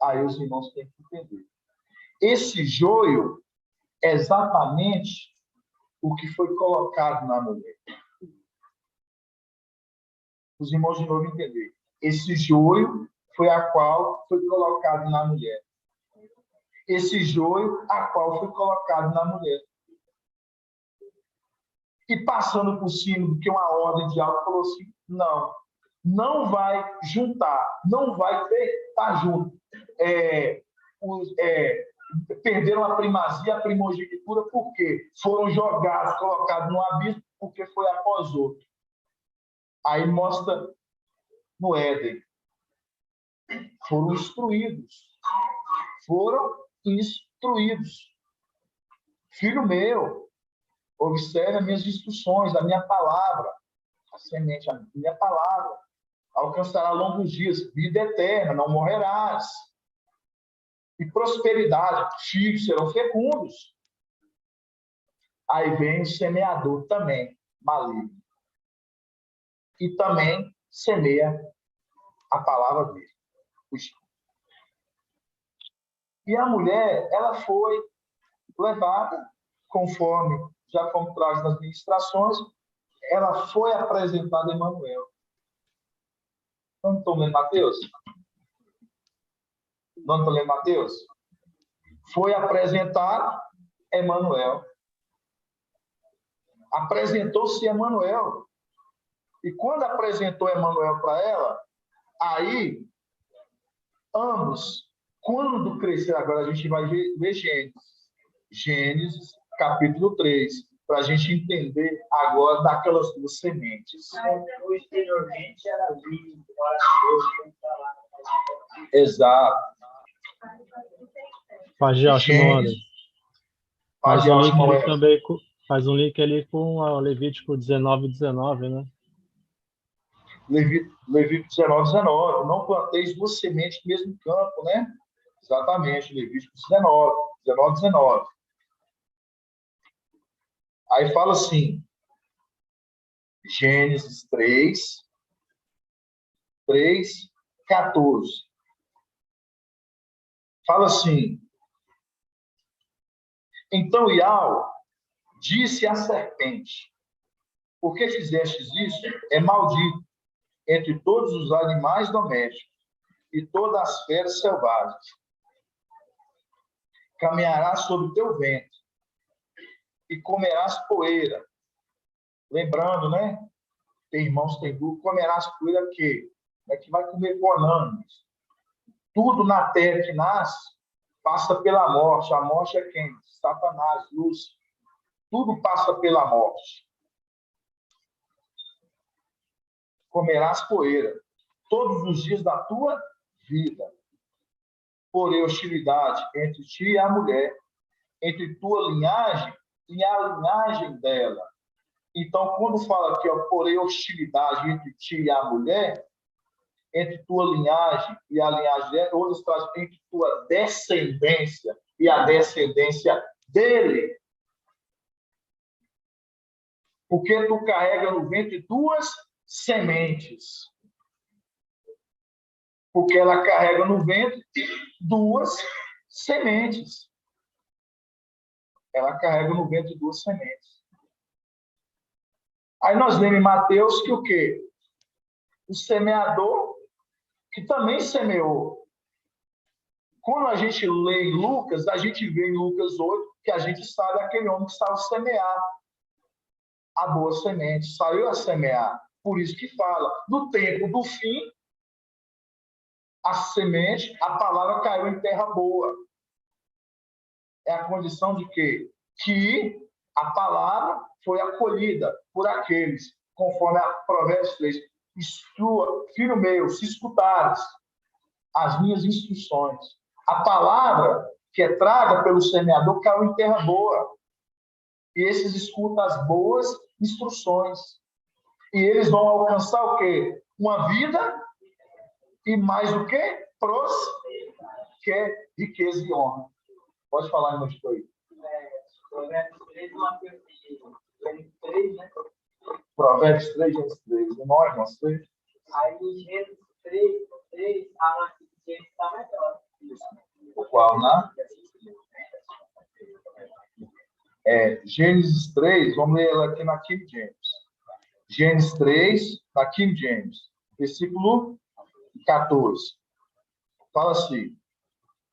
aí os irmãos têm que entender. Esse joio é exatamente o que foi colocado na mulher. Os irmãos de novo entenderam. Esse joio foi a qual foi colocado na mulher. Esse joio a qual foi colocado na mulher. e passando por cima do que uma ordem de algo, falou assim, não vai juntar, não vai estar junto. Perderam a primazia, a primogenitura, porque foram jogados, colocados no abismo, porque foi após outro. Aí mostra no Éden. Foram instruídos. Filho meu, observe as minhas instruções, a minha palavra, a semente, a minha palavra. Alcançará longos dias, vida eterna, não morrerás. E prosperidade, filhos serão fecundos. Aí vem o semeador também, maligno. E também semeia a palavra dele. E a mulher, ela foi levada, conforme já fomos trazidos nas ministrações, ela foi apresentada a Emanuel. Não estou lendo Mateus? Não estou lendo Mateus? Foi apresentar Emanuel. Apresentou-se Emanuel. E quando apresentou Emanuel para ela, aí, ambos, quando crescer, agora a gente vai ver Gênesis, capítulo 3, para a gente entender agora daquelas duas sementes. Posteriormente era vídeo, Exato. Faz um link ali com o Levítico 19:19, né? Levítico 19:19. Não planteis duas sementes no mesmo campo, né? Exatamente, Levítico 19:19. Aí fala assim, Gênesis 3:14. Fala assim, então Iau disse à serpente, por que fizestes isso? É maldito entre todos os animais domésticos e todas as feras selvagens. Caminharás sobre o teu ventre e comerás poeira. Lembrando, né? Tem irmãos, tem dúvida, comerás poeira que é que vai comer bonânios. Tudo na terra que nasce passa pela morte. A morte é quem? Satanás, Lúcifer. Tudo passa pela morte. Comerás poeira todos os dias da tua vida. Porém, hostilidade entre ti e a mulher, entre tua linhagem e a linhagem dela. Então, quando fala aqui, porém, hostilidade entre ti e a mulher, entre tua linhagem e a linhagem dela, outras trazem entre tua descendência e a descendência dele. Porque tu carrega no ventre duas sementes. Porque ela carrega no ventre duas sementes. Ela carrega no ventre duas sementes. Aí nós lemos em Mateus que o quê? O semeador, que também semeou. Quando a gente lê em Lucas, a gente vê em Lucas 8 que a gente sabe aquele homem que estava a semear a boa semente, saiu a semear. Por isso que fala, no tempo do fim, a semente, a palavra caiu em terra boa. É a condição de quê? Que a palavra foi acolhida por aqueles, conforme a Provérbios 3. Filho meu, se escutares as minhas instruções, a palavra que é traga pelo semeador caiu em terra boa. E esses escutam as boas instruções. E eles vão alcançar o quê? Uma vida e mais o quê? Que é riqueza e honra. Pode falar, irmão aí. Provérbios 3, Gênesis 3. Não, irmãos, 3. Aí, Gênesis 3, a nossa ciência está melhor. O qual, né? Gênesis 3, vamos ler ela aqui na King James. Gênesis 3, na King James, versículo 14. Fala assim,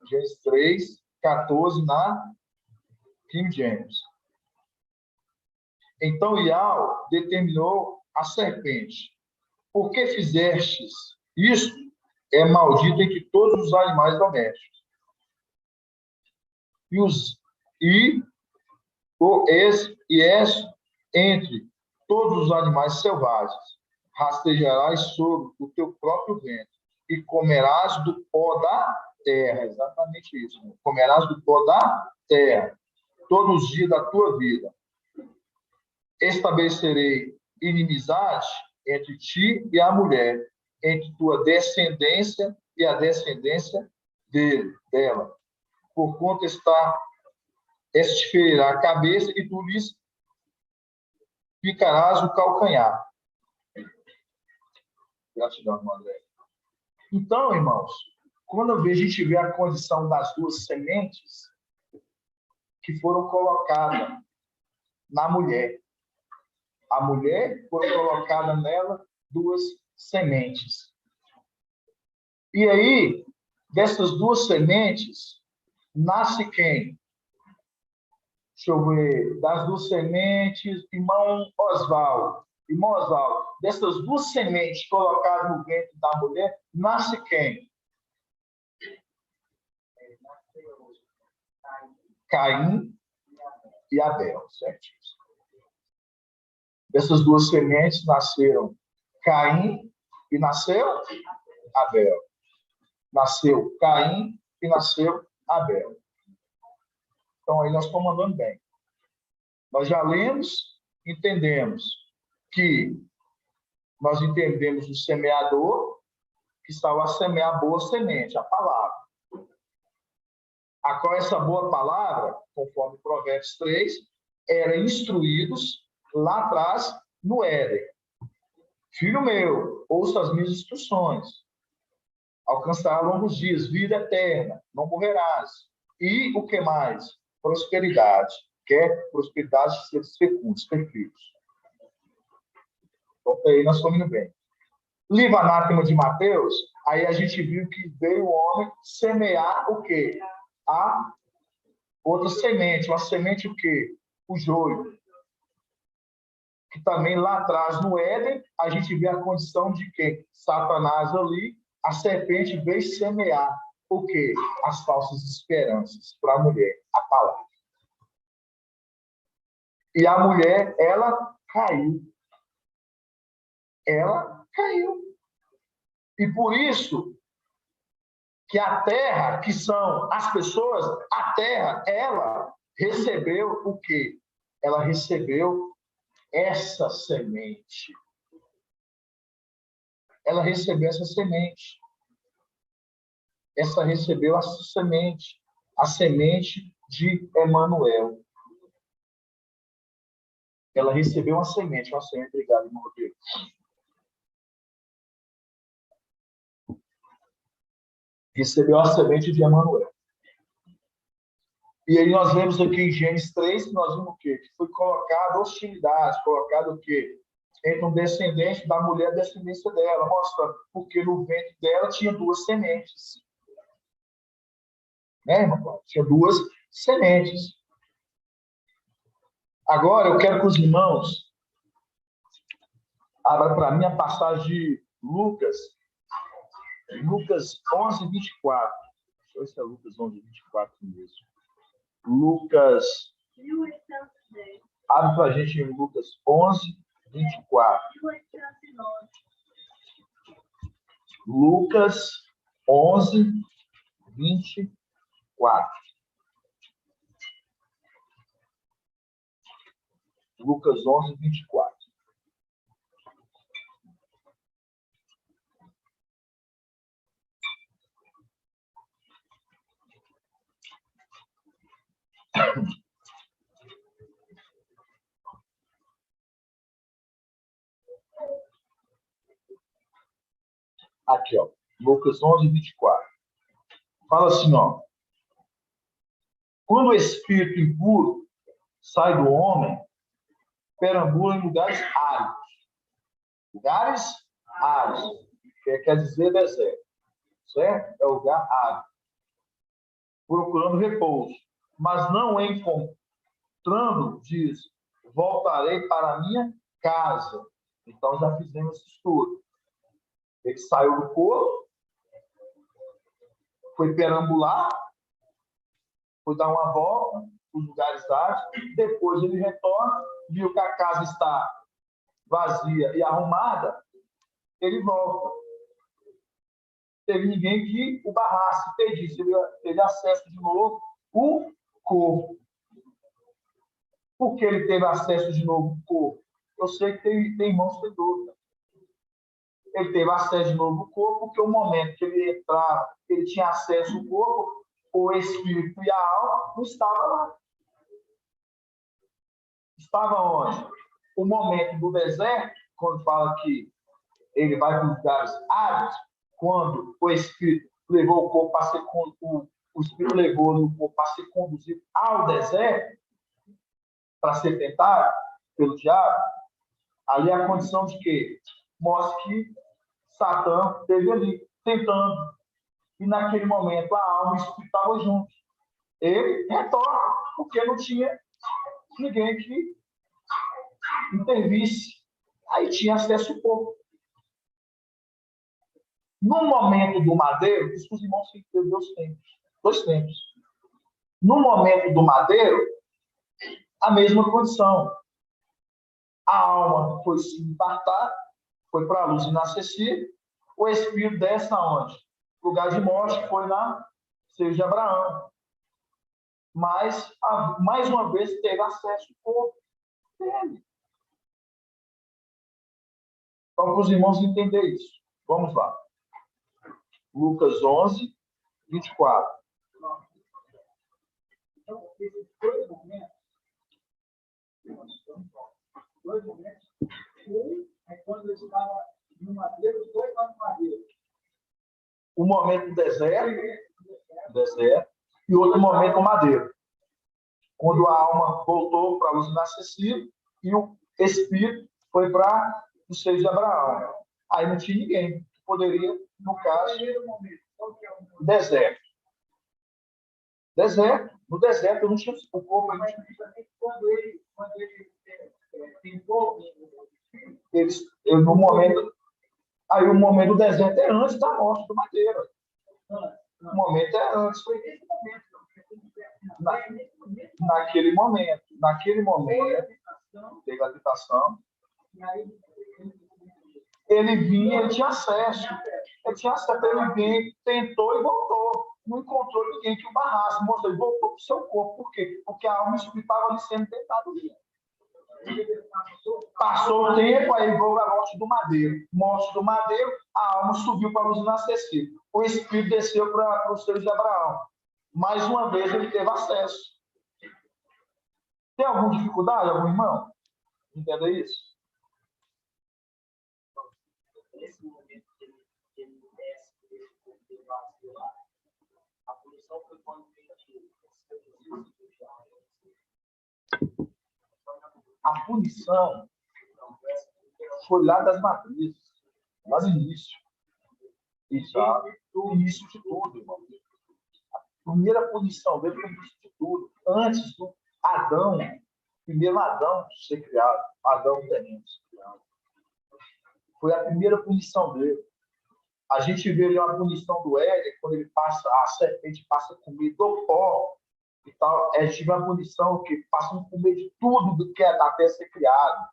Gênesis 3, 14, na King James. Então Iau determinou a serpente: por que fizestes isso? É maldito entre todos os animais domésticos. És entre todos os animais selvagens. Rastejarás sobre o teu próprio ventre e comerás do pó da terra. Exatamente isso. Comerás do pó da terra todos os dias da tua vida. Estabelecerei inimizade entre ti e a mulher, entre tua descendência e a descendência dela. Porquanto este ferirá a cabeça e tu lhes picarás o calcanhar. Gratidão, irmão André. Então, irmãos, quando a gente vê a condição das duas sementes que foram colocadas na mulher, a mulher foi colocada nela duas sementes. E aí, dessas duas sementes, nasce quem? Deixa eu ver. Das duas sementes, irmão Oswaldo. Irmão Oswaldo, dessas duas sementes colocadas no ventre da mulher, nasce quem? Caim e Abel, certo? Dessas duas sementes nasceram Caim e nasceu Abel. Nasceu Caim e nasceu Abel. Então, aí nós estamos andando bem. Nós já lemos, entendemos que nós entendemos o semeador, que estava a semear a boa semente, a palavra. A qual essa boa palavra, conforme Provérbios 3, era instruídos lá atrás no Éden. Filho meu, ouça as minhas instruções. Alcançará longos dias, vida eterna, não morrerás. E o que mais? Prosperidade. Quer prosperidade de seres fecundos, perfeitos. Então, aí nós estamos indo bem. Livro Anátema de Mateus, aí a gente viu que veio o homem semear o quê? A outra semente. Uma semente o quê? O joio. Que também lá atrás, no Éden, a gente vê a condição de que Satanás ali, a serpente veio semear o quê? As falsas esperanças para a mulher, a palavra. E a mulher, ela caiu. Ela caiu. E por isso que a terra, que são as pessoas, a terra, ela recebeu o quê? Ela recebeu essa semente. Ela recebeu essa semente. Essa recebeu essa semente. A semente de Emanuel. Ela recebeu uma semente. Obrigado, irmão Rodrigo. Recebeu a semente de Emanuel. E aí nós vemos aqui em Gênesis 3, que nós vimos o quê? Que foi colocada hostilidade, colocado o quê? Entre um descendente da mulher e a descendência dela. Mostra, porque no ventre dela tinha duas sementes. Né, irmão? Tinha duas sementes. Agora, eu quero que os irmãos abram para mim a passagem de Lucas 11, 24. Deixa eu ver se é Lucas 11, 24 mesmo. Lucas. Abre para a gente em Lucas 11, 24. Lucas 11, 24. Lucas 11, 24. Aqui, ó. Lucas 11, 24. Fala assim, ó. Quando o espírito impuro sai do homem, perambula em lugares áridos. Lugares áridos. Quer dizer deserto. Certo? É lugar árido. Procurando repouso. Mas não encontrando, diz, voltarei para a minha casa. Então, já fizemos esse estudo. Ele saiu do corpo, foi perambular, foi dar uma volta nos lugares áridos, depois ele retorna, viu que a casa está vazia e arrumada, ele volta. Teve ninguém que o barrasse, pedisse, ele teve acesso de novo ao corpo. Por que ele teve acesso de novo ao corpo? Eu sei que tem irmãos que têm dúvida. Ele teve acesso de novo ao corpo, porque o momento que ele entrava, ele tinha acesso ao corpo, o espírito e a alma não estavam lá. Estava onde? O momento do deserto, quando fala que ele vai para os lugares áridos, quando o espírito levou o corpo para ser o espírito levou o corpo para ser conduzido ao deserto, para ser tentado pelo diabo, ali a condição de quê? Mostra que Satã esteve ali, tentando. E naquele momento a alma e o espírito estavam juntos. Ele retorna, porque não tinha ninguém que intervisse. Aí tinha acesso ao corpo. No momento do madeiro, isso os irmãos têm que ter dois tempos. No momento do madeiro, a mesma condição. A alma foi se impartar, foi para a luz inacessível, o espírito desce aonde? O lugar de morte foi na seio de Abraão. Mas, mais uma vez, teve acesso ao corpo dele. Então, para os irmãos entenderem isso. Vamos lá. Lucas 11, 24. Então, esses dois momentos, um é quando eu estava no madeiro, os dois estavam no madeiro. Um momento do deserto, e outro momento do madeiro. Quando a alma voltou para a luz inacessível e o espírito foi para o seio de Abraão. Aí não tinha ninguém que poderia, no caso, deserto. No deserto não tinha o corpo. Mas quando ele tentou, no momento. Aí o momento do deserto é antes da morte do madeiro. O momento é antes. Naquele momento, teve a tentação. Ele vinha, ele tinha acesso. Ele vinha, tentou e voltou. Não encontrou ninguém que o barrasse. Mostrou, ele voltou para o seu corpo. Por quê? Porque a alma espiritual estava ali sendo tentada. Passou o tempo, aí houve a morte do madeiro. Morte do madeiro, a alma subiu para a luz inacessível. O espírito desceu para os seus de Abraão. Mais uma vez ele teve acesso. Tem alguma dificuldade, algum irmão? Entenda isso? nesse momento que ele desce, ele vazio lá, a punição foi quando ele a punição foi lá das matrizes, lá no início. No início de tudo, irmão. A primeira punição dele foi no início de tudo. Antes do Adão, primeiro Adão ser criado, Adão terreno ser criado. Foi a primeira punição dele. A gente vê ali uma punição do Éden, quando ele passa, a serpente passa a comer do pó e tal. A gente vê uma punição que passam a comer de tudo do que é da terra ser criado.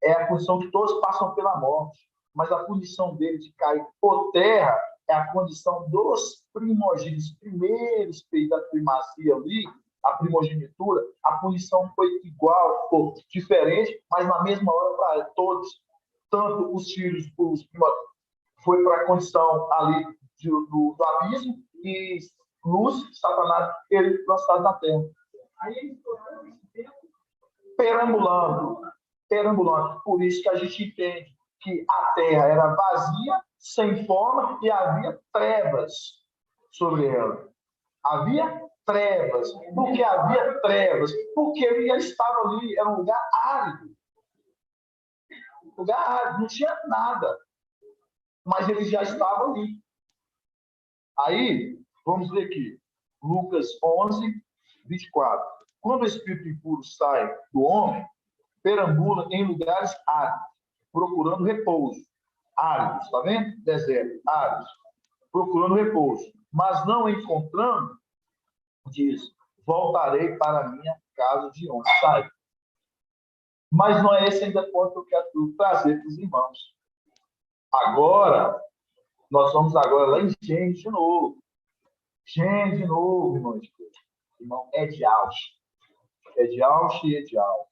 É a punição que todos passam pela morte. Mas a punição dele de cair por terra é a condição dos primogênitos, primeiros períodos da primazia ali, a primogenitura. A punição foi igual, ou diferente, mas na mesma hora para todos. Tanto os filhos, os primogênitos, foi para a condição ali do abismo, e Lúcifer, Satanás, ele lançado na terra. Aí eles foram esse tempo perambulando. Por isso que a gente entende que a terra era vazia, sem forma, e havia trevas sobre ela. Havia trevas. Por que havia trevas? Porque ele já estava ali, era um lugar árido. Lugar árido, não tinha nada. Mas ele já estava ali. Aí, vamos ler aqui. Lucas 11, 24. Quando o espírito impuro sai do homem, perambula em lugares áridos, procurando repouso. Áridos, está vendo? Deserto, áridos, procurando repouso. Mas não encontrando, diz, voltarei para a minha casa de onde saí. Mas não é esse ainda o ponto que eu quero trazer para os irmãos. Agora, nós vamos agora lá em Gênesis de novo. Gênesis de novo, irmão de Deus. Irmão Edial. Edial e Edial.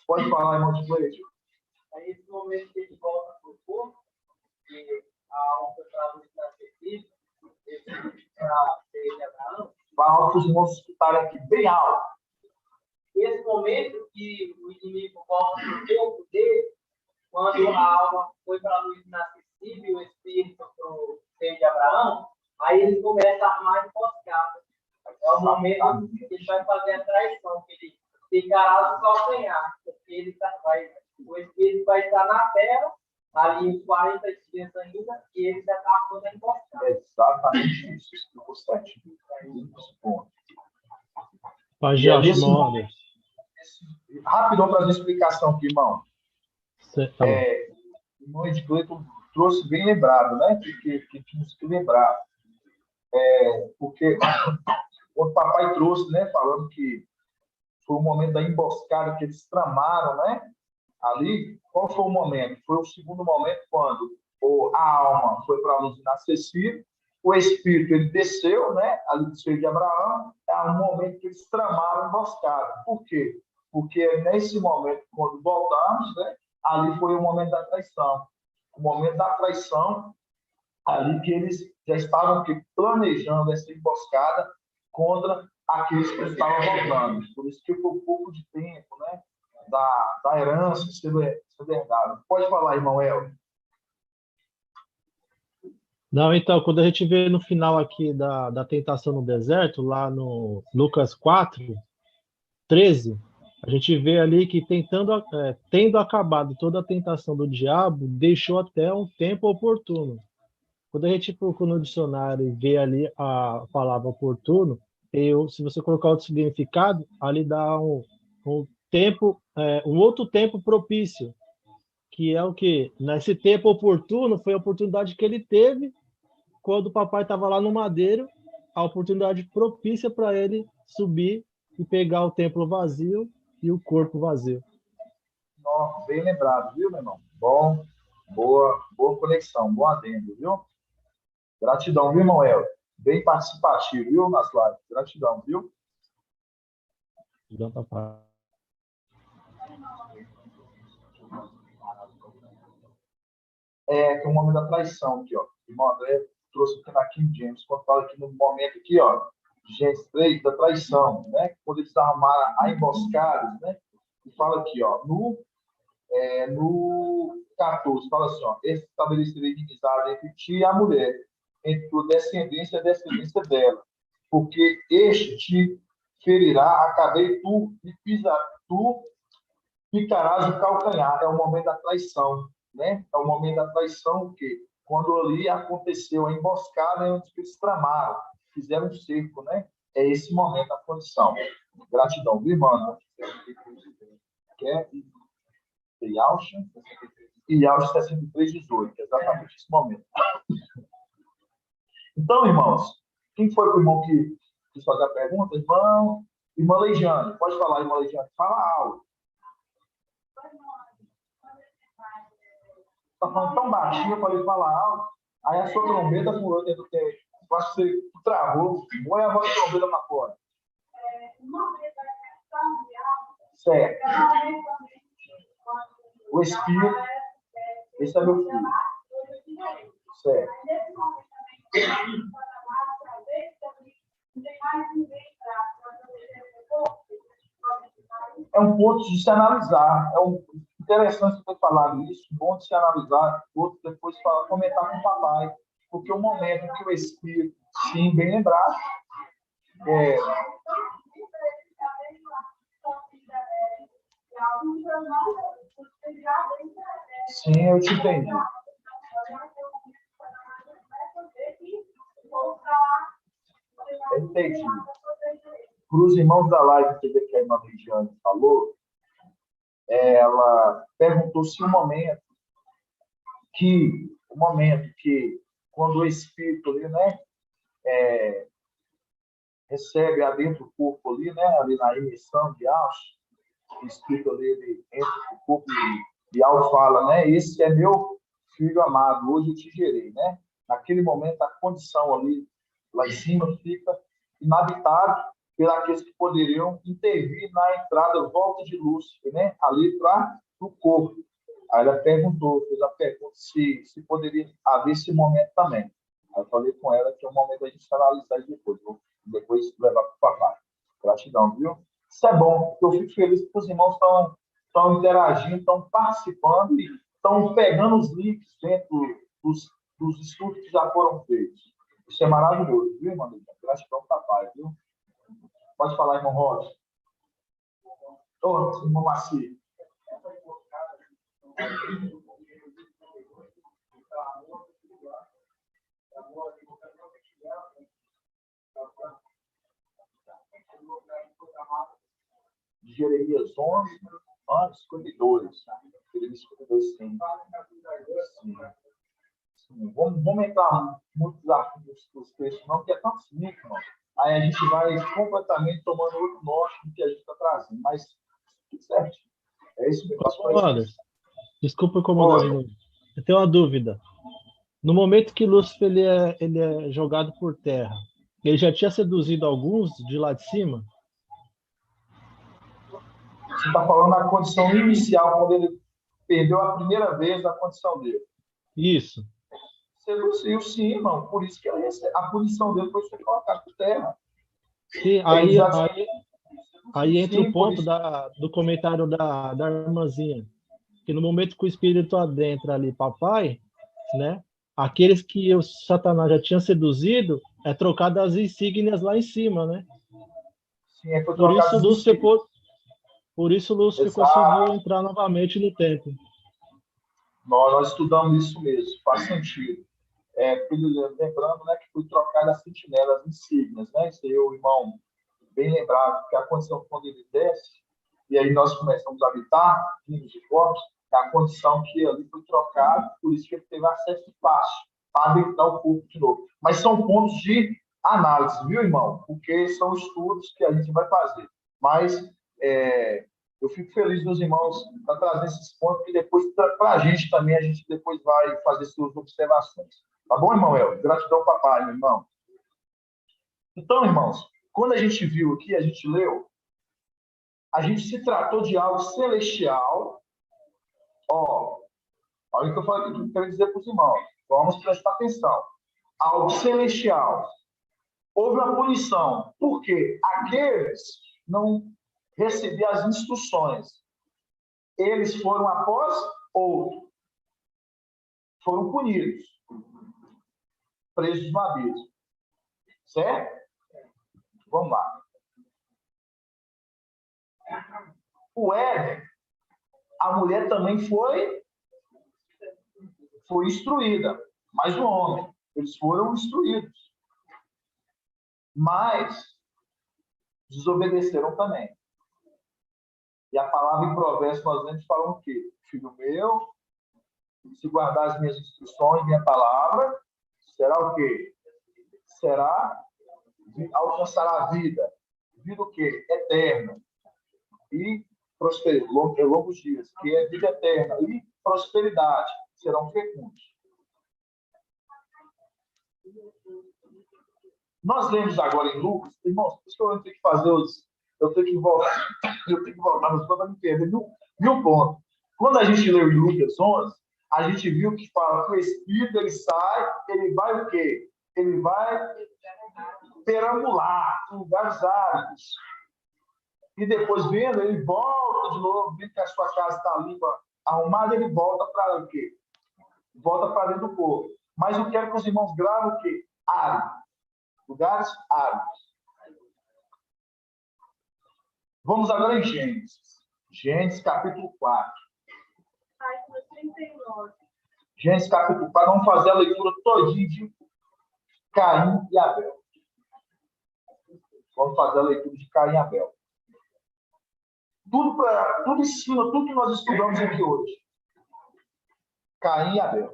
Pode falar, irmão de Deus. Aí, nesse momento que ele volta para o corpo, que a alma foi para a luz da certeza, para ser de Abraão. Fala para os irmãos escutarem aqui bem alto. Esse momento que o inimigo volta para o corpo dele, quando a alma foi para a luz inacessível e o espírito para o ser de Abraão, aí ele começa a armar emboscada. É o momento que ele vai fazer a traição, que ele ficará no calcanhar, porque o espírito vai estar na terra, ali uns 40 dias ainda, e ele já está fazendo emboscada. Exatamente isso. Ficou certinho. Rapidão para a explicação aqui, irmão. Tá Irmão de Cleiton trouxe bem lembrado, né? Que tínhamos que lembrar. Porque o papai trouxe, né? Falando que foi o momento da emboscada que eles tramaram, né? Ali, qual foi o momento? Foi o segundo momento quando a alma foi para a luz inacessível, o espírito ele desceu, né? Ali do seio de Abraão, é um momento que eles tramaram a emboscada. Por quê? Porque nesse momento, quando voltamos, né? Ali foi o momento da traição. O momento da traição, ali que eles já estavam planejando essa emboscada contra aqueles que estavam voltando. Por isso que foi um pouco de tempo, né? Da herança ser verdade. Pode falar, irmão El. Não, então, quando a gente vê no final aqui da tentação no deserto, lá no Lucas 4:13, a gente vê ali que tendo acabado toda a tentação do diabo, deixou até um tempo oportuno. Quando a gente procura no dicionário e vê ali a palavra oportuno, se você colocar outro significado, ali dá um tempo, um outro tempo propício, que é o quê? Nesse tempo oportuno, foi a oportunidade que ele teve quando o papai estava lá no madeiro, a oportunidade propícia para ele subir e pegar o templo vazio e o corpo vazio. Nossa, bem lembrado, viu, meu irmão? Bom, boa conexão, bom adendo, viu? Gratidão, viu, irmão El? Bem participativo, viu, nas lives? Gratidão, viu? Gratidão, papai. Tem um momento da traição aqui, ó. O irmão André trouxe aqui na King James, quando fala aqui no momento aqui, ó, Gênesis 3, da traição, né? Quando eles arrumaram a emboscada, né? E fala aqui, ó, no 14, fala assim, ó, estabelecerei inimizade entre ti e a mulher, entre tua descendência e a descendência dela, porque este te ferirá a cabeça e tu ficarás o calcanhar. É o momento da traição, né? É o momento da traição que, quando ali aconteceu a emboscada, onde eles tramaram, fizeram um cerco, né? É esse momento da condição. Gratidão, viu, irmão? Quer? E Austin 63:18, exatamente esse momento. Então, irmãos, quem foi o irmão que quis fazer a pergunta? Irmã Leijane, pode falar, irmã Leijane, fala algo. Está falando tão baixinho, eu falei, fala algo. Aí a sua trombeta furou dentro do tempo. Eu acho que você travou. Põe a voz da trombeta para fora. Certo. O Espírito. Esse é meu filho. Certo. É um ponto de se analisar. Interessante você ter falado isso, bom de se analisar, outro depois comentar com o papai, porque o momento que o Espírito, sim, bem lembrado, sim, eu te entendi. Entendi. Para os irmãos da live que a irmã Regiane falou, ela perguntou se o momento que quando o espírito ali, né, recebe dentro do corpo ali, né, ali na emissão de almas, o espírito ali ele entra no corpo e ao fala, né, esse é meu filho amado, hoje eu te gerei, né? Naquele momento a condição ali lá em cima fica inabitável pelos que poderiam intervir na entrada, volta de Lúcifer, né? Ali para o corpo. Aí ela fez a pergunta se poderia haver esse momento também. Aí eu falei com ela que é um momento a gente analisar isso depois. Vou depois levar para o papai. Gratidão, viu? Isso é bom, porque eu fico feliz que os irmãos estão interagindo, estão participando e estão pegando os links dentro dos estudos que já foram feitos. Isso é maravilhoso, viu, irmão? Gratidão, papai, viu? Pode falar, irmão Rocha. Ô, irmão Maci. De Jeremias 11, 52. Jeremias 52, sim. Sim. Vamos entrar muito desafios dos textos, não, porque é tão simples, não. Aí a gente vai completamente tomando outro norte do que a gente está trazendo. Mas, tudo certo. É isso mesmo. Desculpa incomodar de novo. Eu tenho uma dúvida. No momento que Lúcifer ele é jogado por terra, ele já tinha seduzido alguns de lá de cima? Você está falando da condição inicial, quando ele perdeu a primeira vez a condição dele. Isso. Seduziu, sim, irmão. Por isso que a punição dele foi ser colocado por terra. Sim, aí entra o ponto do comentário da irmãzinha. Que no momento que o espírito adentra ali, papai, né? Aqueles que o Satanás já tinha seduzido, é trocado as insígnias lá em cima, né? Sim, é por isso Lúcifer conseguiu entrar novamente no templo. Nós estudamos isso mesmo, faz sentido. Lembrando, né, que foi trocada as sentinelas, as insígnias, né? Isso aí, o irmão bem lembrado, que a condição quando ele desce, e aí nós começamos a habitar, vimos de corpos, a condição que ali foi trocada, por isso que ele teve acesso fácil para habitar o corpo de novo. Mas são pontos de análise, viu, irmão? Porque são estudos que a gente vai fazer. Mas eu fico feliz dos irmãos para trazer esses pontos, que depois, para a gente também, a gente depois vai fazer suas observações. Tá bom, irmão El? Gratidão, papai, meu irmão. Então, irmãos, quando a gente viu aqui, a gente leu, a gente se tratou de algo celestial. Olha o que eu quero dizer para os irmãos. Vamos prestar atenção. Algo celestial. Houve uma punição. Por quê? Aqueles não recebiam as instruções. Eles foram após outro. Foram punidos. Presos no abismo. Certo? Vamos lá. O Éden, a mulher também foi instruída, mas o homem, eles foram instruídos. Mas desobedeceram também. E a palavra em Provérbios nós vemos falando o quê? Filho meu, se guardar as minhas instruções, minha palavra, será o quê? Alcançará a vida. Vida o quê? Eterna. E longos dias, que é vida eterna. E prosperidade. Serão fecundos. Nós lemos agora em Lucas, irmãos, por isso que eu tenho que fazer eu tenho que voltar nos pontos para me perder. Viu ponto? Quando a gente leu em Lucas 11, a gente viu que fala que o Espírito ele sai, ele vai o quê? Ele vai perambular em lugares áridos. E depois, vendo, ele volta de novo, vendo que a sua casa está limpa, arrumada, ele volta para o quê? Volta para dentro do povo. Mas eu quero que os irmãos gravem o quê? Árido. Lugares áridos. Vamos agora em Gênesis. Gênesis, capítulo 4. Gênesis, capítulo 4. Vamos fazer a leitura todinha de Caim e Abel. Vamos fazer a leitura de Caim e Abel. Tudo ensina, tudo que nós estudamos aqui hoje. Caim e Abel.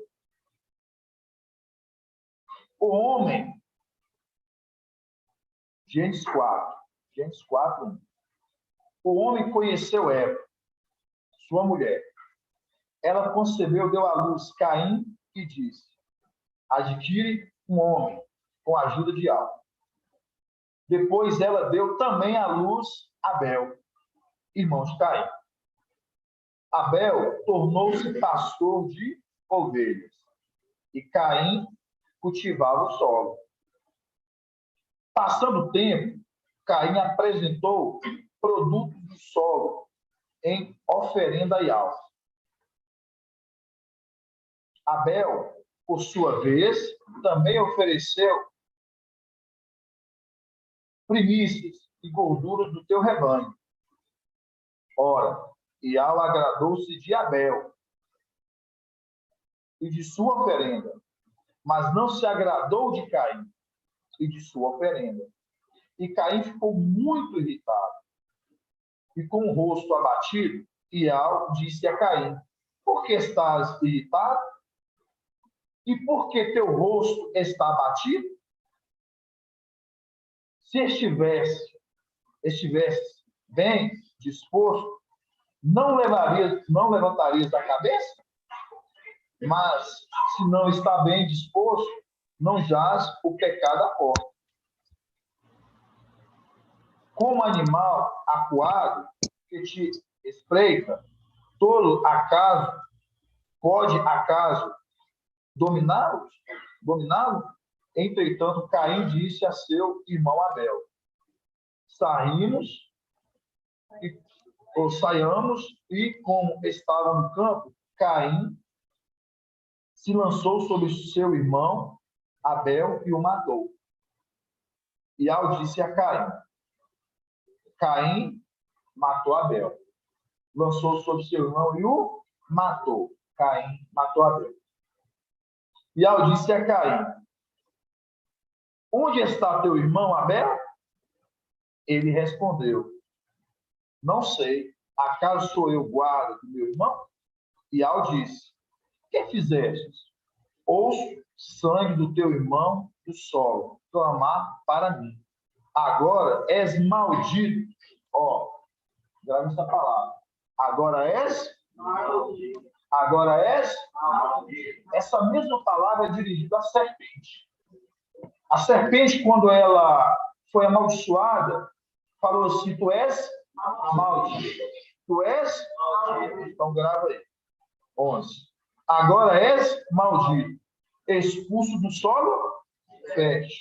O homem, Gênesis 4, 1. O homem conheceu Eva, sua mulher. Ela concebeu, deu à luz Caim e disse: adquire um homem com a ajuda de algo. Depois ela deu também à luz Abel, irmão de Caim. Abel tornou-se pastor de ovelhas e Caim cultivava o solo. Passando o tempo, Caim apresentou produtos do solo em oferenda e alvo. Abel, por sua vez, também ofereceu primícias e gorduras do teu rebanho. Ora, Iau agradou-se de Abel e de sua oferenda, mas não se agradou de Caim e de sua oferenda. E Caim ficou muito irritado. E com o rosto abatido, Iau disse a Caim: por que estás irritado? E por que teu rosto está abatido? Se estivesse bem disposto, não levantarias da cabeça? Mas, se não está bem disposto, não jaz o pecado à porta. Como animal acuado que te espreita, tolo pode acaso dominá-lo? Entretanto, Caim disse a seu irmão Abel: saiamos, e como estava no campo, Caim se lançou sobre seu irmão Abel e o matou. Iau disse a Caim: Caim matou Abel. Lançou sobre seu irmão e o matou. Caim matou Abel. Iau disse a Caim: onde está teu irmão Abel? Ele respondeu: não sei. Acaso sou eu guarda do meu irmão? Iau disse: que fizestes? Ouço sangue do teu irmão do solo clamar para mim. Agora és maldito. Grava essa palavra. Agora és maldito. Agora és maldito. Essa mesma palavra é dirigida à serpente. A serpente, quando ela foi amaldiçoada, falou assim: tu és maldito. Tu és maldito. Então grava aí. 11. Agora és maldito, expulso do solo fértil,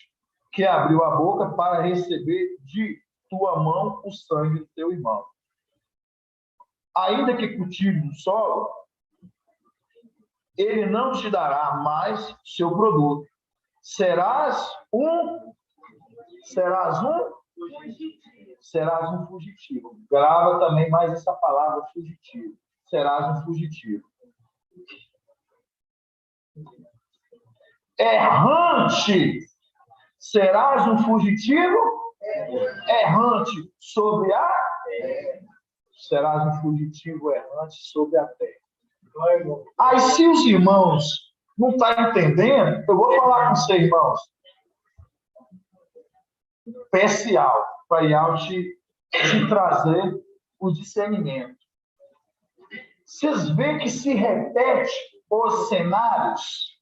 que abriu a boca para receber de tua mão o sangue do teu irmão. Ainda que cultives o solo, ele não te dará mais seu produto. Serás um fugitivo. Grava também mais essa palavra, fugitivo. Serás um fugitivo. Errante. Serás um fugitivo? Errante sobre a terra. Serás um fugitivo errante sobre a terra. Aí, se os irmãos não estão entendendo, eu vou falar com vocês, irmãos. Especial, para Iau te trazer o discernimento. Vocês veem que se repete os cenários?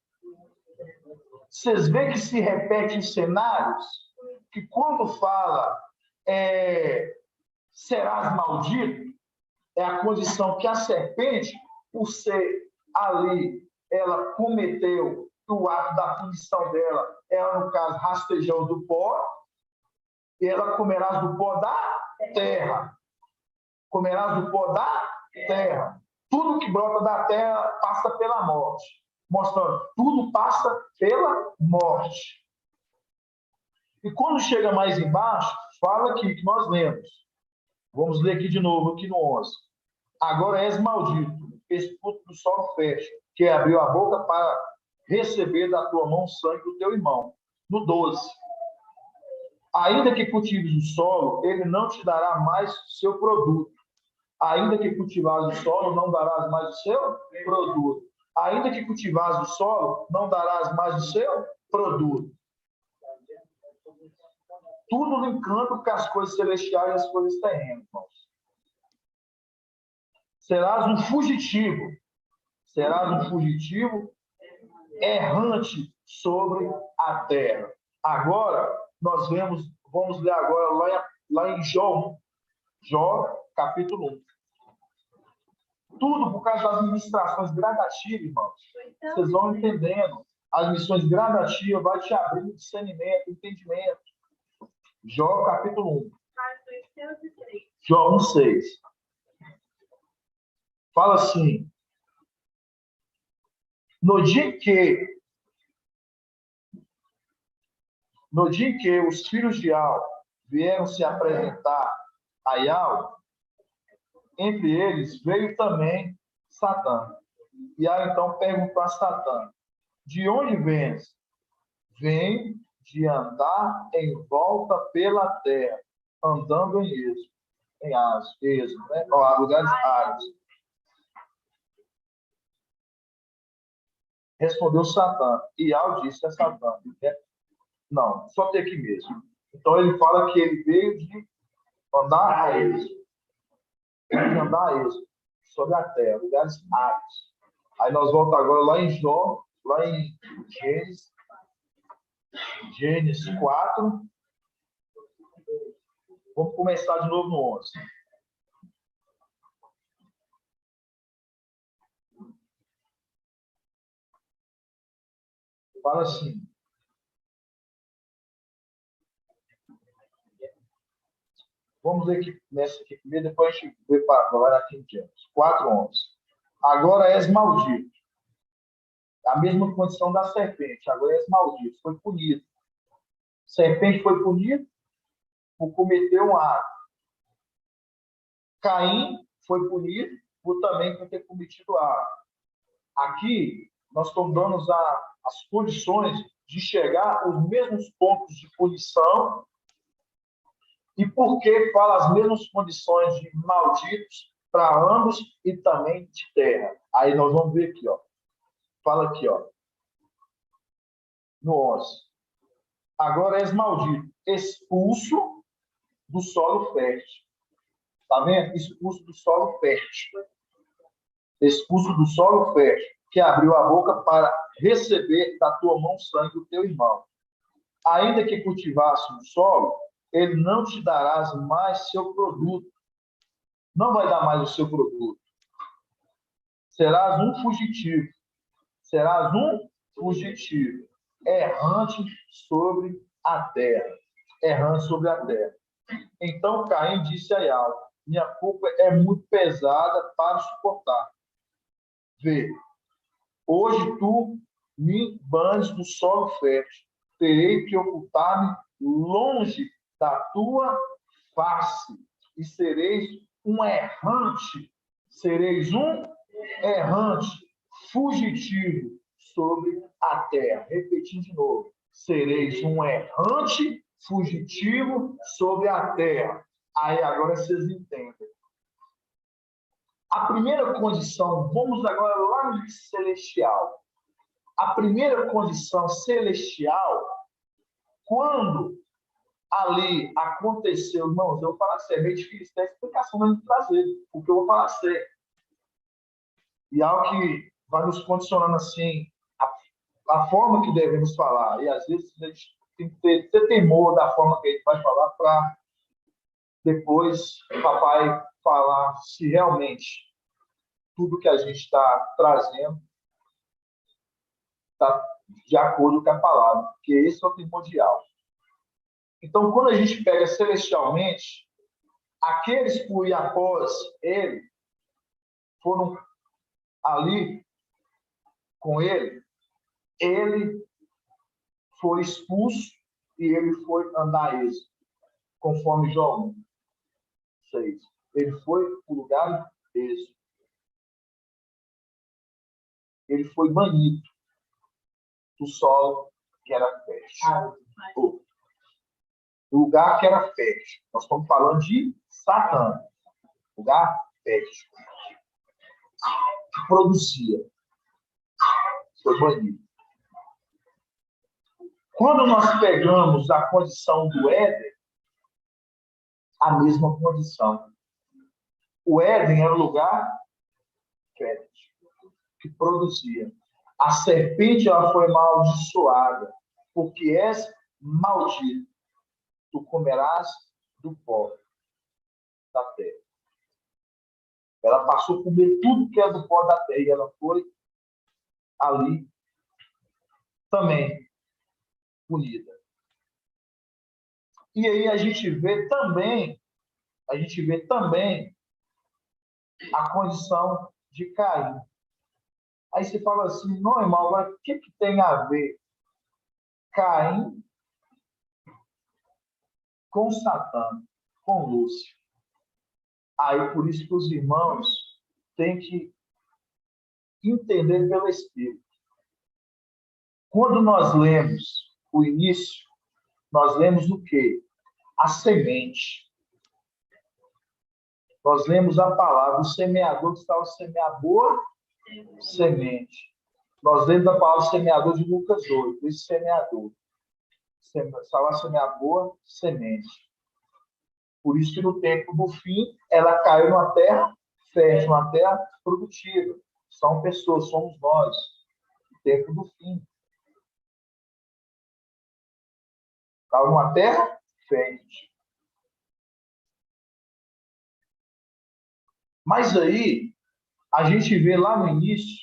Vocês veem que se repete os cenários? Que quando fala serás maldito, é a condição que a serpente, por ser ali, ela cometeu o ato da punição dela, ela, no caso, rastejou do pó, e ela comerás do pó da terra. Comerás do pó da terra. Tudo que brota da terra passa pela morte. Mostrando, tudo passa pela morte. E quando chega mais embaixo, fala aqui que nós lemos. Vamos ler aqui de novo, aqui no 11. Agora és maldito, expulso do solo fértil, que abriu a boca para receber da tua mão o sangue do teu irmão. No 12. Ainda que cultives o solo, ele não te dará mais seu produto. Ainda que cultivares o solo, não darás mais o seu produto. Ainda que cultivares o solo, não darás mais o seu produto. Tudo linkando com as coisas celestiais e as coisas terrenas, irmãos. Serás um fugitivo. Serás um fugitivo errante sobre a terra. Agora, nós vamos ler agora lá em Jó, capítulo 1. Tudo por causa das ministrações gradativas, irmãos. Vocês vão entendendo. As missões gradativas vai te abrindo discernimento, entendimento. Jó, capítulo 1. Jó 1:6. Fala assim: no dia em que os filhos de Al vieram se apresentar a Yahweh, entre eles veio também Satã. E aí então perguntou a Satã: de onde vens? Vem de andar em volta pela terra, andando em esmo, né? Lugares áridos. Respondeu Satã. E Al disse a Satã: não, só tem aqui mesmo. Então ele fala que ele veio de andar a esmo. Sobre a terra, lugares áridos. Aí nós voltamos agora lá em Jó, lá em Gênesis 4. Vamos começar de novo no 11. Fala assim: vamos ver aqui, nessa aqui primeiro, depois a gente vê para aqui em diante. 4:11. Agora és maldito. A mesma condição da serpente. Agora és maldito. Foi punido. Serpente foi punido por cometer um ato. Caim foi punido por também ter cometido ato. Aqui, nós estamos dando as condições de chegar aos mesmos pontos de punição. E por que fala as mesmas condições de malditos para ambos e também de terra? Aí nós vamos ver aqui, ó. Fala aqui, ó. No 11. Agora és maldito, expulso do solo fértil. Está vendo? Expulso do solo fértil. Expulso do solo fértil, que abriu a boca para receber da tua mão o sangue do teu irmão. Ainda que cultivasse o solo, ele não te dará mais seu produto. Não vai dar mais o seu produto. Serás um fugitivo. Serás um fugitivo. Errante sobre a terra. Errante sobre a terra. Então Caim disse a Yahweh: minha culpa é muito pesada para suportar. Vê, hoje tu me banes do solo fértil. Terei que ocultar-me longe da tua face. E sereis um errante. Sereis um errante, fugitivo sobre a terra. Repetindo de novo. Sereis um errante, fugitivo sobre a terra. Aí agora vocês entendem. A primeira condição, vamos agora lá no celestial. A primeira condição celestial, quando ali aconteceu, irmãos, eu vou falar sério, é meio difícil ter explicação mesmo de trazer, porque eu vou falar sério. E algo que vai nos condicionando assim, a forma que devemos falar. E às vezes a gente tem que ter temor da forma que a gente vai falar para depois o papai falar se realmente tudo que a gente está trazendo está de acordo com a palavra, porque esse é o primordial. Então, quando a gente pega celestialmente, aqueles que após ele foram ali com ele, ele foi expulso e ele foi andar êxito, conforme Jó 1:6. Ele foi para o lugar êxito. Ele foi banido do solo que era fértil. O lugar que era fértil. Nós estamos falando de Satã. Lugar fértil, que produzia, foi banido. Quando nós pegamos a condição do Éden, a mesma condição. O Éden era um lugar fértil, que produzia. A serpente ela foi amaldiçoada, porque és maldito. Tu comerás do pó da terra. Ela passou a comer tudo que é do pó da terra, e ela foi ali também punida. E aí a gente vê também a condição de Caim. Aí você fala assim, não, irmão, agora o que tem a ver Caim com Satã, com Lúcio? Aí por isso que os irmãos têm que entender pelo Espírito. Quando nós lemos o início, nós lemos o quê? A semente. Nós lemos a palavra, o semeador que estava a semear boa semente. Nós lemos a palavra semeador de Lucas 8, esse semeador. Estava a semear boa semente. Por isso que no tempo do fim, ela caiu numa terra fértil, uma terra produtiva. São pessoas, somos nós. No tempo do fim. Caiu numa terra fértil. Mas aí, a gente vê lá no início,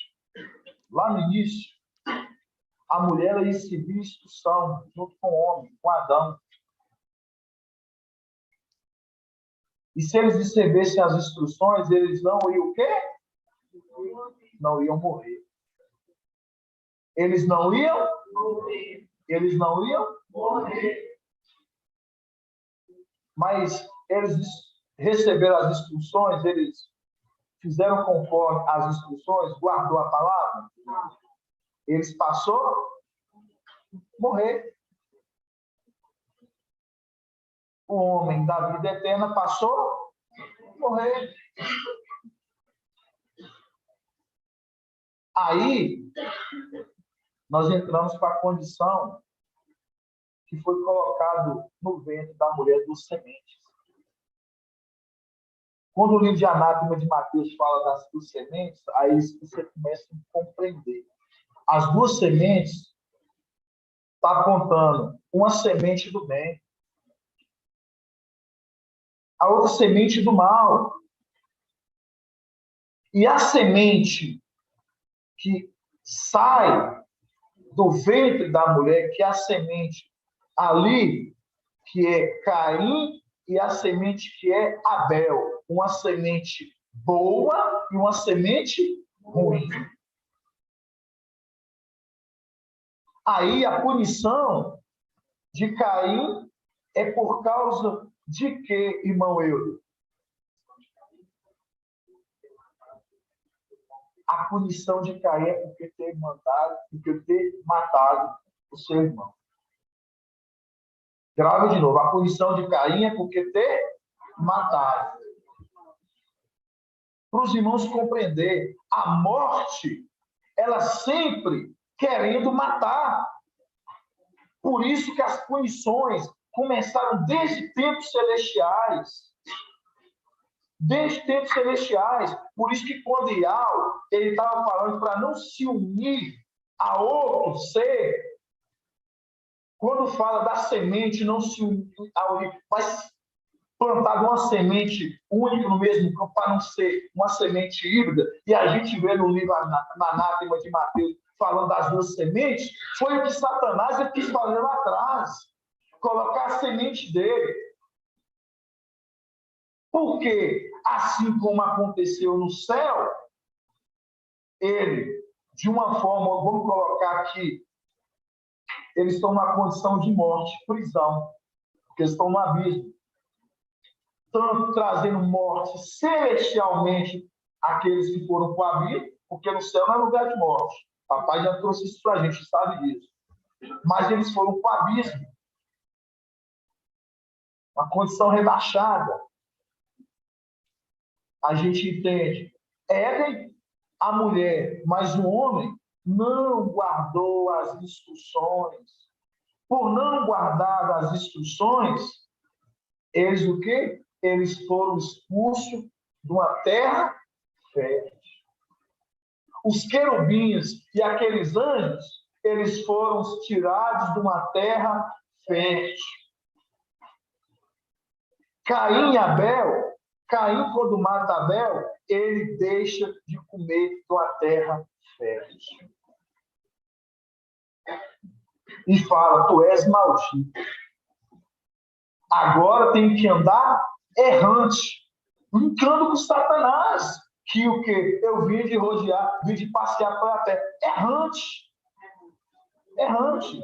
a mulher ela recebia instrução junto com o homem, com Adão. E se eles recebessem as instruções, eles não iam o quê? Não iam morrer. Eles não iam morrer. Eles não iam morrer. Mas eles receberam as instruções, eles fizeram conforme as instruções, guardou a palavra? Eles passou a morrer. O homem da vida eterna passou a morrer. Aí, nós entramos para a condição que foi colocado no ventre da mulher dos sementes. Quando o livro de Anátema de Mateus fala das duas sementes, aí você começa a compreender. As duas sementes está apontando uma semente do bem, a outra semente do mal. E a semente que sai do ventre da mulher, que é a semente ali, que é Caim, e a semente que é Abel. Uma semente boa e uma semente ruim. Aí a punição de Caim é por causa de quê, irmão Eudo? A punição de Caim é porque ter matado o seu irmão. Grava de novo. A punição de Caim é porque ter matado. Para os irmãos compreender, a morte, ela sempre querendo matar. Por isso que as punições começaram desde tempos celestiais. Desde tempos celestiais. Por isso que quando Iau, ele estava falando para não se unir a outro ser, quando fala da semente, não se unir a unir, mas plantar uma semente única no mesmo campo, para não ser uma semente híbrida, e a gente vê no livro Anátema de Mateus, falando das duas sementes, foi o que Satanás ele quis fazer lá atrás, colocar a semente dele. Porque, assim como aconteceu no céu, ele, de uma forma, vamos colocar aqui, eles estão numa condição de morte, prisão, porque eles estão no abismo. Tanto trazendo morte celestialmente àqueles que foram para o abismo, porque no céu não é lugar de morte. Papai já trouxe isso para a gente, sabe disso. Mas eles foram para o abismo. Uma condição rebaixada. a gente entende Éden, a mulher, mas o homem não guardou as instruções. Por não guardar as instruções, eles o quê? Eles foram expulsos de uma terra fértil. Os querubins e aqueles anjos, eles foram tirados de uma terra fértil. Caim e Abel, Caim, quando mata Abel, ele deixa de comer de uma terra fértil. E fala, tu és maldito. Agora tem que andar errante, brincando com Satanás. Que o quê? Eu vim de rodear, vim de passear pela terra. Errante. Errante.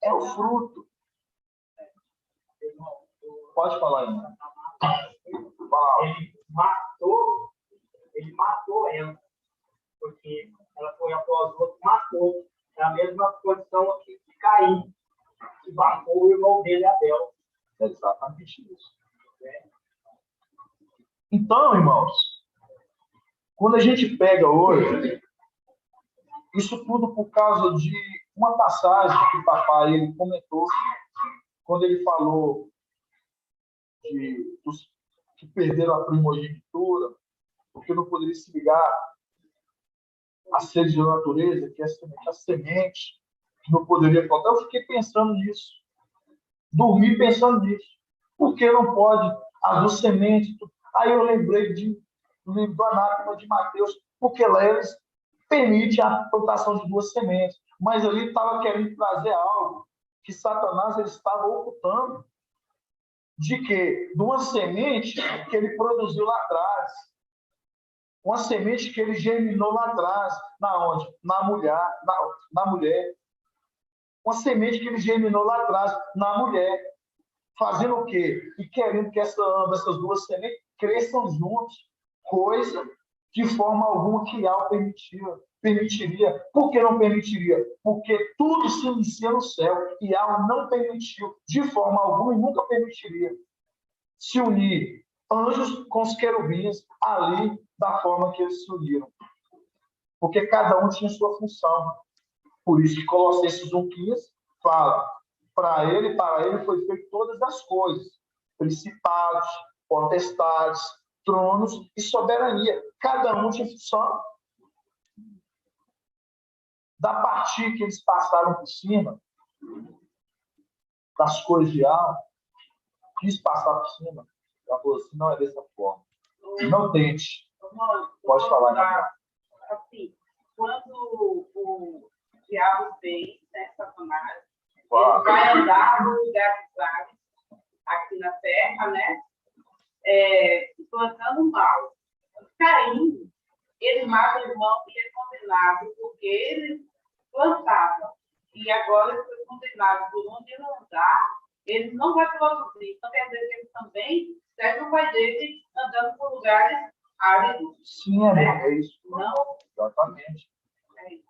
É o fruto. Pode falar ainda. Ele matou ela. Porque ela foi após o outro, matou. É a mesma condição aqui de Caim, que matou o irmão dele, Abel. É exatamente isso. Então, irmãos, quando a gente pega hoje, isso tudo por causa de uma passagem que o papai ele comentou, quando ele falou dos que perderam a primogenitura, porque não poderia se ligar à sede da natureza, que é a semente, que não poderia faltar. Eu fiquei pensando nisso. Dormi pensando nisso. Por que não pode as duas sementes? Aí eu lembrei do livro do Anátema de Mateus, porque lá eles permitem a plantação de duas sementes. Mas ali estava querendo trazer algo que Satanás ele estava ocultando. De quê? De uma semente que ele produziu lá atrás. Uma semente que ele germinou lá atrás. Na onde? Na mulher. Uma semente que ele germinou lá atrás, na mulher. Fazendo o quê? E querendo que essas duas sementes cresçam juntos. Coisa de forma alguma que Al permitiria. Por que não permitiria? Porque tudo se inicia no céu e Al não permitiu de forma alguma e nunca permitiria se unir anjos com os querubins ali da forma que eles se uniram. Porque cada um tinha sua função. Por isso que Colossenses 1,15 fala, para ele foi feito todas as coisas, principados, potestades, tronos e soberania. Cada um tinha função. Da partir que eles passaram por cima das coisas de alma, quis passar por cima, ela falou assim, não é dessa forma. Não tente. Pode falar, né? Assim, quando o diabo vem, né, Satanás, ele vai andar no lugar de vários, aqui na terra, né? Plantando mal. Caim, ele mata o irmão e é condenado porque ele plantava. E agora ele foi condenado por onde ele andar, ele não vai produzir. Então quer dizer que ele também serve o pai dele andando por lugares áridos. Sim, é isso. Não. Exatamente.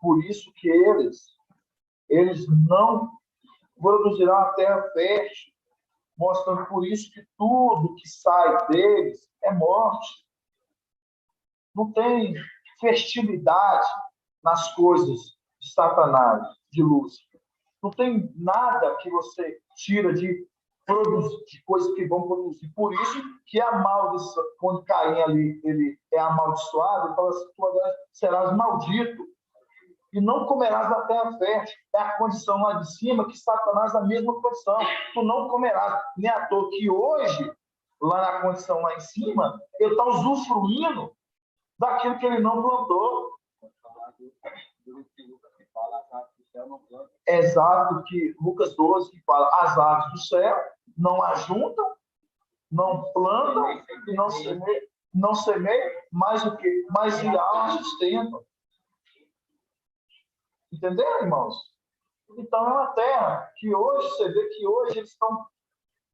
Por isso que eles não produzirão a terra fértil, mostrando por isso que tudo que sai deles é morte. Não tem fertilidade nas coisas de Satanás, de Lúcifer. Não tem nada que você tira de produzir, de coisas que vão produzir. Por isso que quando Caim ali, ele é amaldiçoado, ele fala assim, tu agora serás maldito e não comerás da terra fértil. É a condição lá de cima que Satanás na mesma condição. Tu não comerás. Nem à toa que hoje, lá na condição lá em cima, ele está usufruindo daquilo que ele não plantou. É exato que Lucas 12 que fala, as aves do céu não ajuntam, não plantam e não semeiam, mas o quê? Mas de alma sustentam. Entenderam, irmãos? Então é uma terra que hoje, você vê que hoje eles estão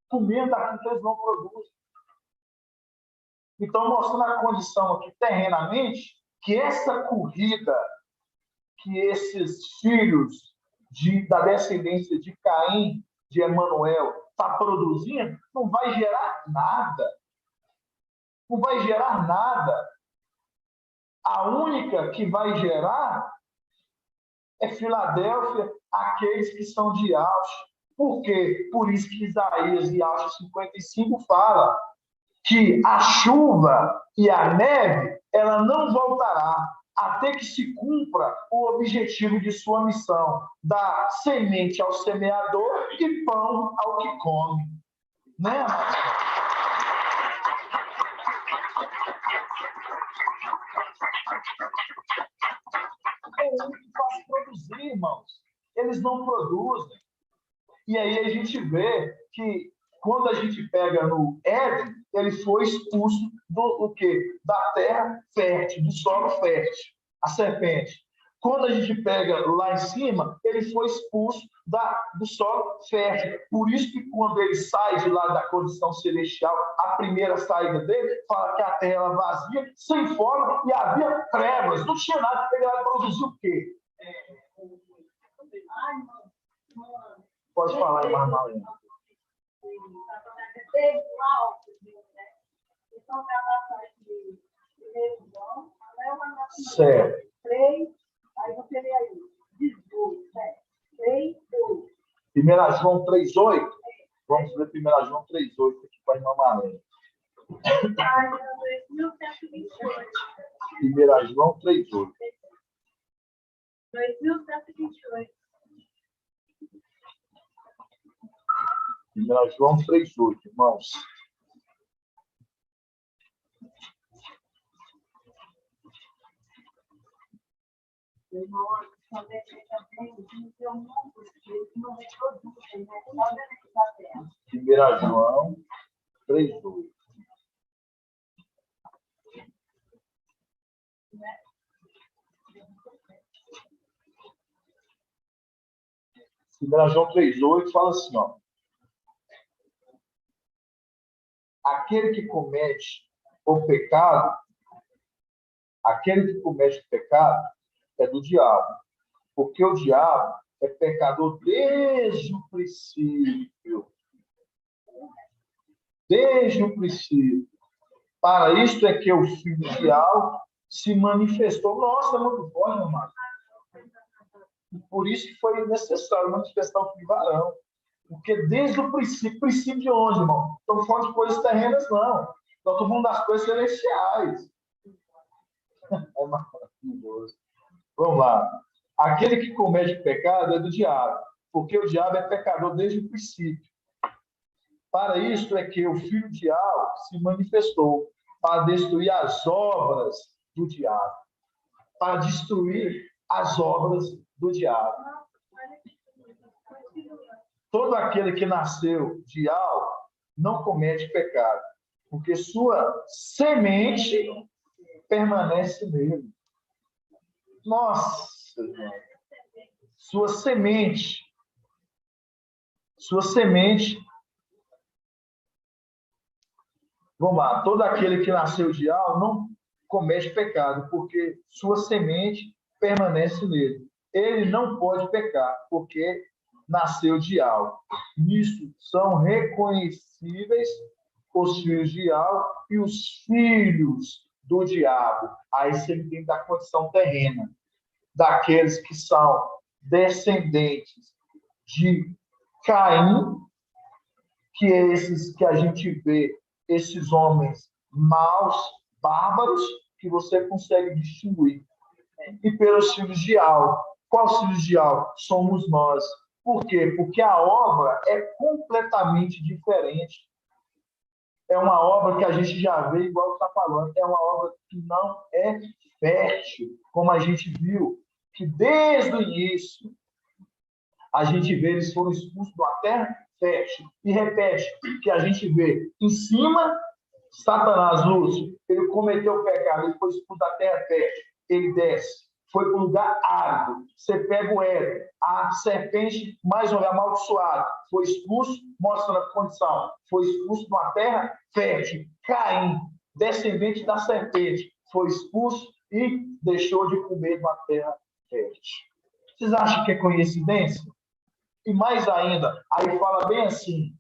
comendo aquilo que eles não produzem. Então, mostrando a condição aqui terrenamente, que essa corrida que esses filhos da descendência de Caim, de Emanuel, está produzindo, não vai gerar nada. não vai gerar nada. A única que vai gerar é Filadélfia, aqueles que são de Auschwitz. Por quê? Por isso que Isaías, em Auschwitz 55, fala que a chuva e a neve, ela não voltará até que se cumpra o objetivo de sua missão, dar semente ao semeador e pão ao que come. Né, amado? É o que faz produzir, irmãos. Eles não produzem. E aí a gente vê que quando a gente pega no Éden, ele foi expulso do quê? Da terra fértil, do solo fértil, a serpente. Quando a gente pega lá em cima, ele foi expulso do solo fértil. Por isso que quando ele sai de lá da condição celestial, a primeira saída dele fala que a terra era vazia, sem forma, e havia trevas. Não tinha nada, ele vai produzir o quê? Pode falar, irmã Marlene. Certo. Aí você lê aí, 18, 3, 2. 1 João 3,8. Vamos ler 1 João 3,8 aqui para a irmã Marlene. 1 João 3,8. 2128. 1 João 3,8, irmãos. Irmão, também também tem um monte que não reproduzem, né? Só dentro da terra. 1 João 3,8. João 3,8 fala assim, ó. Aquele que comete o pecado é do diabo, porque o diabo é pecador desde o princípio. Desde o princípio. Para isto é que o Filho de Deus se manifestou. Nossa, é muito forte, meu irmão. Por isso que foi necessário manifestar o Filho varão. Porque desde o princípio de onde, irmão? Estamos falando de coisas terrenas, não. Nós estamos falando das coisas celestiais. É maravilhoso. Vamos lá. Aquele que comete pecado é do diabo, porque o diabo é pecador desde o princípio. Para isso é que o Filho de Deus se manifestou, para destruir as obras do diabo. Para destruir as obras do diabo. Todo aquele que nasceu de Deus não comete pecado, porque sua semente permanece nele. Nossa, irmão. Sua semente. Vamos lá. Todo aquele que nasceu de Deus não comete pecado, porque sua semente permanece nele. Ele não pode pecar, porque nasceu de Deus. Nisso são reconhecíveis os filhos de Deus e os filhos do diabo. Aí você entende da condição terrena, daqueles que são descendentes de Caim, que é esses que a gente vê, esses homens maus, bárbaros, que você consegue distinguir. E pelos filhos de Deus. Quais filhos de Deus? Somos nós. Por quê? Porque a obra é completamente diferente. É uma obra que a gente já vê, igual está falando, é uma obra que não é fértil, como a gente viu, que desde o início a gente vê eles foram expulsos da terra fértil. E repete, que a gente vê em cima, Satanás, Lúcio, ele cometeu o pecado, ele foi expulso da terra fértil, ele desce. Foi para um lugar árido. Você pega o Éden, a serpente, mais uma vez, amaldiçoada, foi expulso, mostra a condição, foi expulso de uma terra fértil. Caim, descendente da serpente, foi expulso e deixou de comer de uma terra fértil. Vocês acham que é coincidência? E mais ainda, aí fala bem assim,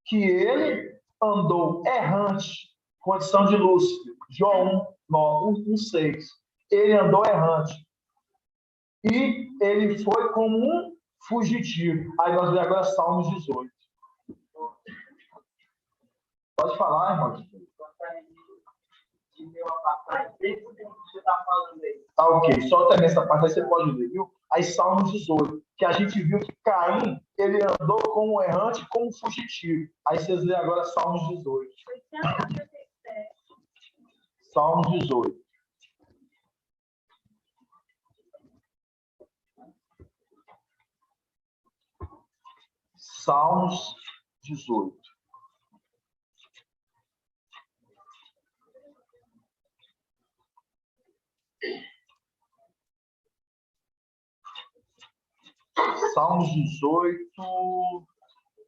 que ele andou errante condição de Lúcifer. João 1:6. Ele andou errante. E ele foi como um fugitivo. Aí nós vemos agora Salmos 18. Pode falar, irmão. Tá ok. Só também essa parte aí você pode ler, viu? Aí Salmos 18. Que a gente viu que Caim, ele andou como errante, como fugitivo. Aí vocês lêem agora Salmos 18. Salmos 18. Salmos 18. Salmos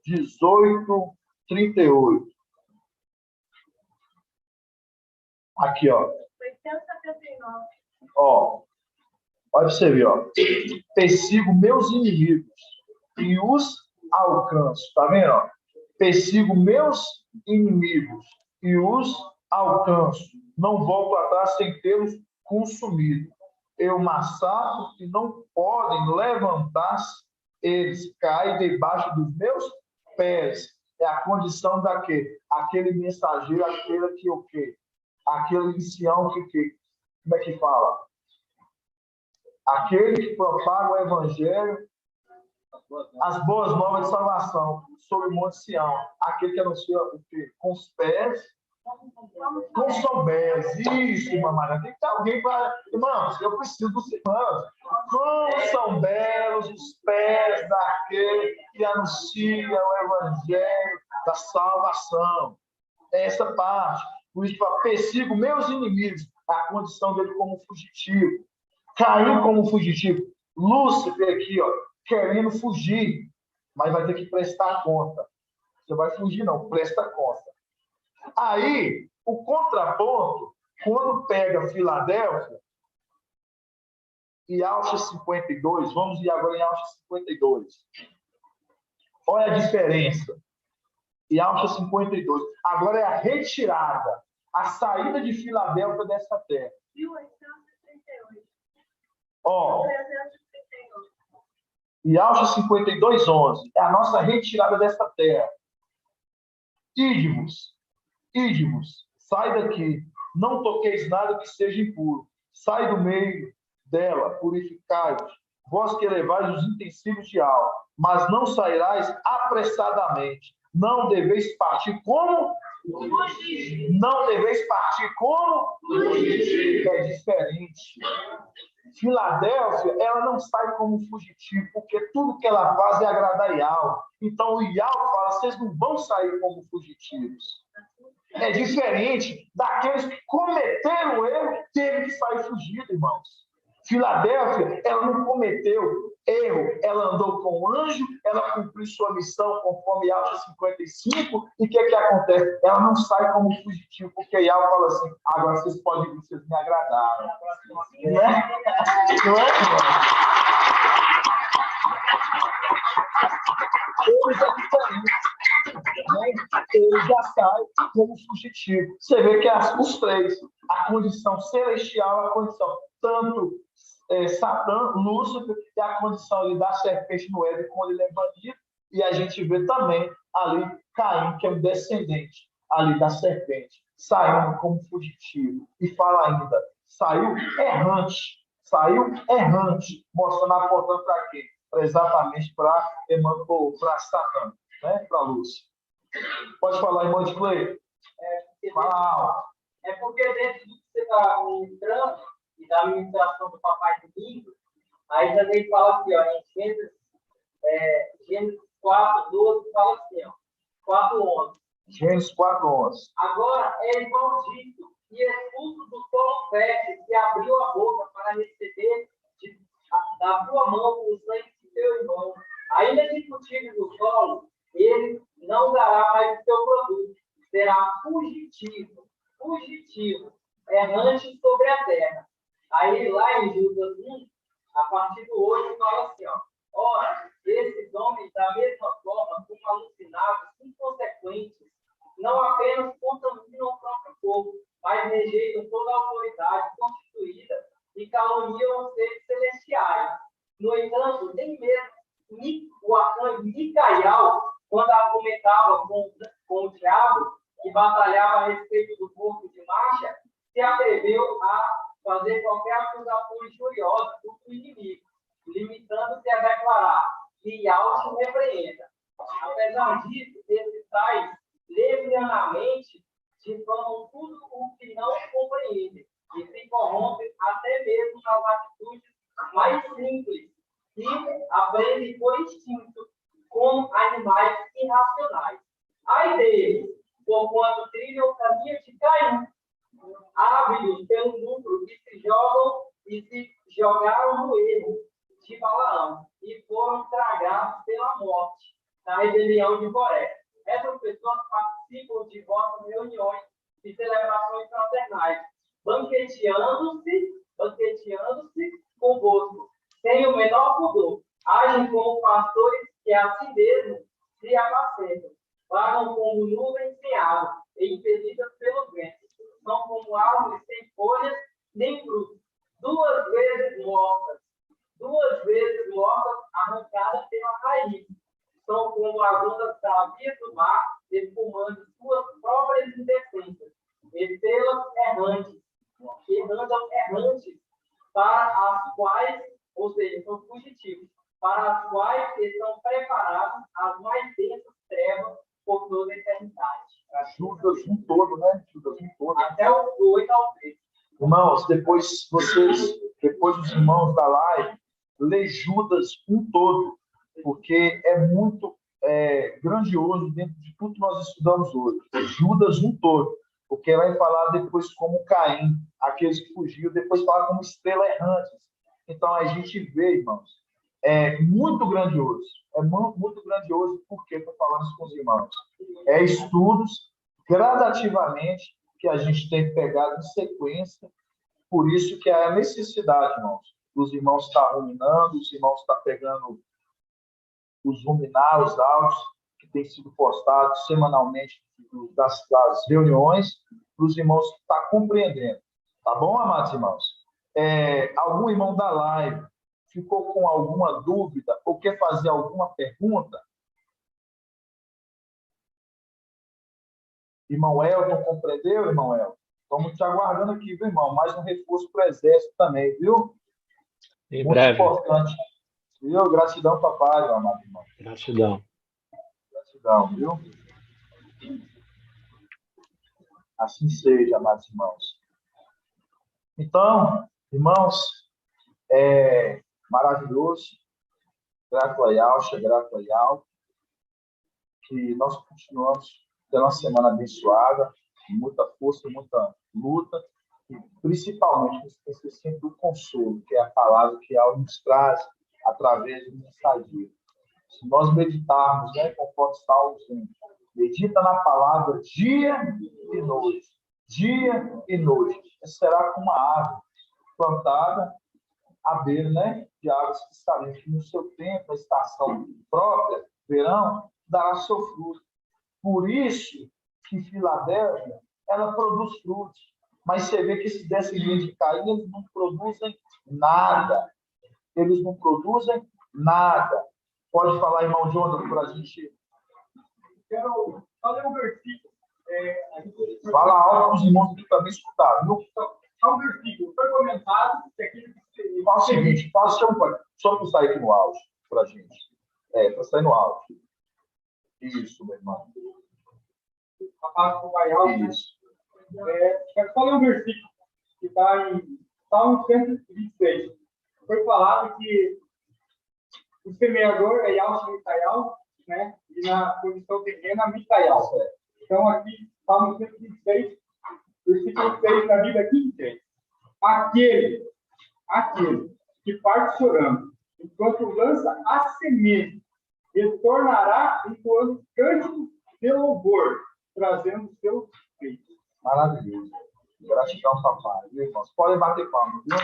18, 38. Aqui, ó. Ó, olha você ver, ó. Persigo meus inimigos e os alcanço. Tá vendo? Ó? Persigo meus inimigos e os alcanço. Não volto atrás sem tê-los consumido. Eu massacro e não podem levantar-se. Eles caem debaixo dos meus pés. É a condição daquele. Aquele mensageiro, aquele que o quê? Aquele ancião que como é que fala? Aquele que propaga o evangelho, as boas novas de salvação sobre o Monte Sião. Aquele que anuncia o quê? Com os pés, com sombés. Isso, irmã Maria. Tem que ter alguém para... Irmãos, eu preciso dos irmãos. Como são belos os pés daquele que anuncia o evangelho da salvação. Essa parte. Por isso, persigo meus inimigos. A condição dele como fugitivo. Caim como fugitivo. Lúcifer aqui, ó, querendo fugir, mas vai ter que prestar conta. Você vai fugir, não, presta conta. Aí, o contraponto, quando pega Filadélfia e Alcha 52, vamos ir agora em Alcha 52. Olha a diferença. E Alcha 52. Agora é a retirada, a saída de Filadélfia dessa terra. 1838. Ó. E Alcha 52:11 é a nossa retirada desta terra. Ide-vos, sai daqui, não toqueis nada que seja impuro, sai do meio dela, purificai-vos, vós que levais os utensílios de alma, mas não sairás apressadamente, não deveis partir como? Não deveis partir como? É diferente. Filadélfia, ela não sai como fugitivo, porque tudo que ela faz é agradar a Iau. Então, o Iau fala, vocês não vão sair como fugitivos. É diferente daqueles que cometeram o erro, teve que sair fugido, irmãos. Filadélfia, ela não cometeu erro, ela andou com o anjo, ela cumpriu sua missão conforme Alcha 55, e o que acontece? Ela não sai como fugitivo, porque Iau fala assim, agora vocês podem vir, vocês me agradaram. Não é? Não é? Eles é diferente. Ele já sai como fugitivo. Você vê que os três, a condição celestial, a condição tanto Satã, Lúcifer, e a condição ali da serpente no Éden, quando ele é banido, e a gente vê também ali Caim, que é um descendente ali da serpente, saindo como fugitivo. E fala ainda, saiu errante, mostrando a porta para quê? Exatamente para Satã, né? Para Lúcifer. Pode falar, irmão de Cleio? Fala. É porque dentro do que você está ministrando e da ministração do Papai Domingo, aí também fala assim, ó, em Gênesis 4:12, fala assim, ó, 4:11. Gênesis 4:11. Agora é maldito e expulso do solo fértil que abriu a boca para receber da tua mão o sangue de teu irmão. Ainda que cultive do solo, ele não dará mais o teu produto. Será fugitivo, errante sobre a terra. Aí, lá em Judas 1, a partir do 8, fala assim, ó. Ora, esses homens, da mesma forma, como alucinados, inconsequentes, não apenas contaminam o próprio corpo, uniam seres celestiais. No entanto, nem mesmo o arcanjo Micael, quando argumentava com o diabo, que batalhava a respeito do corpo de marcha, se atreveu a fazer qualquer acusação injuriosa contra o inimigo, limitando-se a declarar: Miau te repreenda. Apesar disso, esses tais levianamente difamam tudo o que não compreendem e se corrompem até mesmo nas atitudes mais simples e aprendem por instinto, como animais irracionais. Ai deles, porquanto trilham o caminho de Caim, ávidos pelo lucro e se jogaram no erro de Balaão e foram tragados pela morte na rebelião de Coré. Essas pessoas participam de vossas reuniões e celebrações fraternais, banqueteando-se convosco, sem o menor pudor. Agem como pastores que a si mesmos se apacentam, vagam como nuvens sem água e impelidas pelo vento. São como árvores sem folhas nem frutos, duas vezes mortas, arrancadas pela raiz. São como as ondas bravias do mar, espumando suas próprias indecências, estrelas errantes, que andam errantes, para as quais, ou seja, são fugitivos, para as quais estão preparadas as mais densas trevas por toda a eternidade. Judas um todo, né? Judas um todo. Até o 8 ao 3. Irmãos, depois os irmãos da live, lê Judas um todo, porque é muito grandioso dentro de tudo que nós estudamos hoje. Judas um todo, porque vai falar depois como Caim, aqueles que fugiram, depois fala como estrela errante. Então, a gente vê, irmãos, é muito grandioso. É muito grandioso, porque estou falando isso com os irmãos. É estudos gradativamente que a gente tem pegado em sequência. Por isso que há a necessidade, irmãos, dos irmãos estar ruminando, os irmãos estar pegando os ruminar, os áudios que têm sido postados semanalmente das reuniões, para os irmãos estar compreendendo. Tá bom, amados irmãos? Algum irmão da live ficou com alguma dúvida ou quer fazer alguma pergunta? Irmão Elton, compreendeu, irmão Elton? Estamos te aguardando aqui, viu, irmão? Mais um reforço para o Exército também, viu? Em muito breve. Importante. Viu? Gratidão, papai, meu amado irmão. Gratidão. Gratidão, viu? Assim seja, amados irmãos. Então, irmãos, maravilhoso, grato a Yalcha, grato a Yal, que nós continuamos tendo uma semana abençoada, muita força, muita luta, e principalmente esquecer sempre do consolo, que é a palavra que Yal nos traz através do mensageiro. Se nós meditarmos, conforme Salmos 1, medita na palavra dia e noite, será como uma árvore plantada à beira, de águas cristalinas, que no seu tempo, a estação própria, verão, dará seu fruto. Por isso que Filadélfia, ela produz frutos. Mas você vê que esse descendente de Caim, eles não produzem nada. Eles não produzem nada. Pode falar, irmão Jonathan, para a gente... Quero fazer um versículo. Fala alto para os irmãos que também escutaram, viu? Há um versículo, foi comentado que aquilo que... Fala o seguinte, só para sair aqui no áudio, para a gente. Para sair no áudio. Isso, meu irmão. A parte do Pai Alto. Isso. Quero só ler um versículo que está em Salmo 126. Foi falado que o semeador é Yalcha Micael, né? E na posição terrena, Micael. Então, aqui, Salmo 126, versículo 6 da Bíblia 15. Aquele que parte chorando, enquanto lança a semente, retornará enquanto cântico de louvor, trazendo seu feito. Maravilhoso. Gratidão, papai. Viu, irmãos? Podem bater palmas, viu?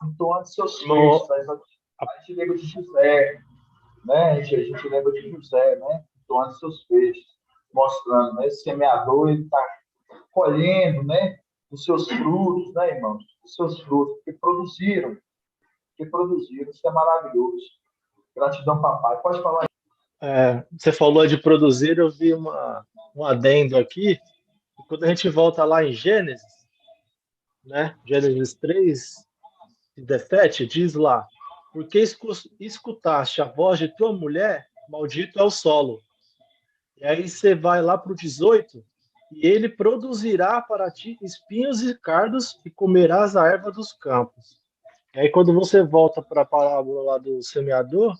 Entoando seus feitos. A gente lembra de José, né? A gente lembra de José, né? Entoando seus feitos. mostrando, né? Esse semeador, ele está colhendo, né? Os seus frutos, né, irmãos? Os seus frutos que produziram. Isso é maravilhoso. Gratidão, papai. Pode falar. Você falou de produzir, eu vi um adendo aqui. Quando a gente volta lá em Gênesis, né? Gênesis 3:17 diz lá: porque escutaste a voz de tua mulher, maldito é o solo. E aí você vai lá para o 18, e ele produzirá para ti espinhos e cardos, e comerás a erva dos campos. E aí quando você volta para a parábola lá do semeador,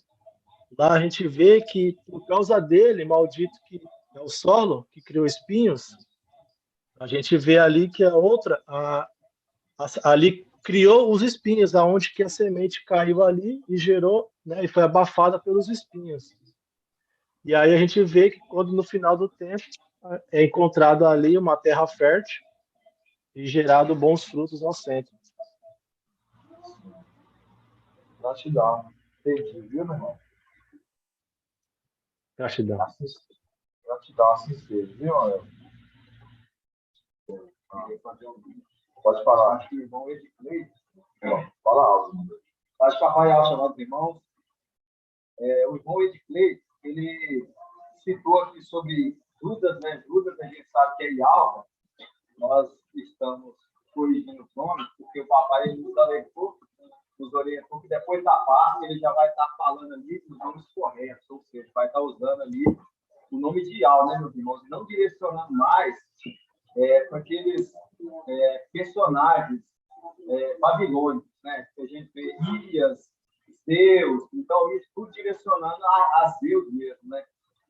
lá a gente vê que por causa dele, maldito que é o solo, que criou espinhos, a gente vê ali que a outra, ali criou os espinhos, aonde que a semente caiu ali e gerou, né, e foi abafada pelos espinhos. E aí a gente vê que quando no final do tempo é encontrado ali uma terra fértil e gerado bons frutos ao centro. Gratidão. Entendi, viu, meu irmão? Gratidão. Gratidão, assim seja, viu, meu? Pode falar. Acho que o irmão Ediclei, Fala alto. acho que papai é chamado irmão. O irmão Ediclei, ele citou aqui sobre Judas, né? Judas, a gente sabe que é Ialva. Nós estamos corrigindo os nomes, porque o papai ele nos orientou que depois da parte ele já vai estar falando ali os nomes corretos, ou seja, vai estar usando ali o nome de Ial, né, meus irmãos? Não direcionando mais para aqueles personagens babilônicos, né? Que a gente vê Ias, Zeus, então isso tudo direcionando a Zeus mesmo, né?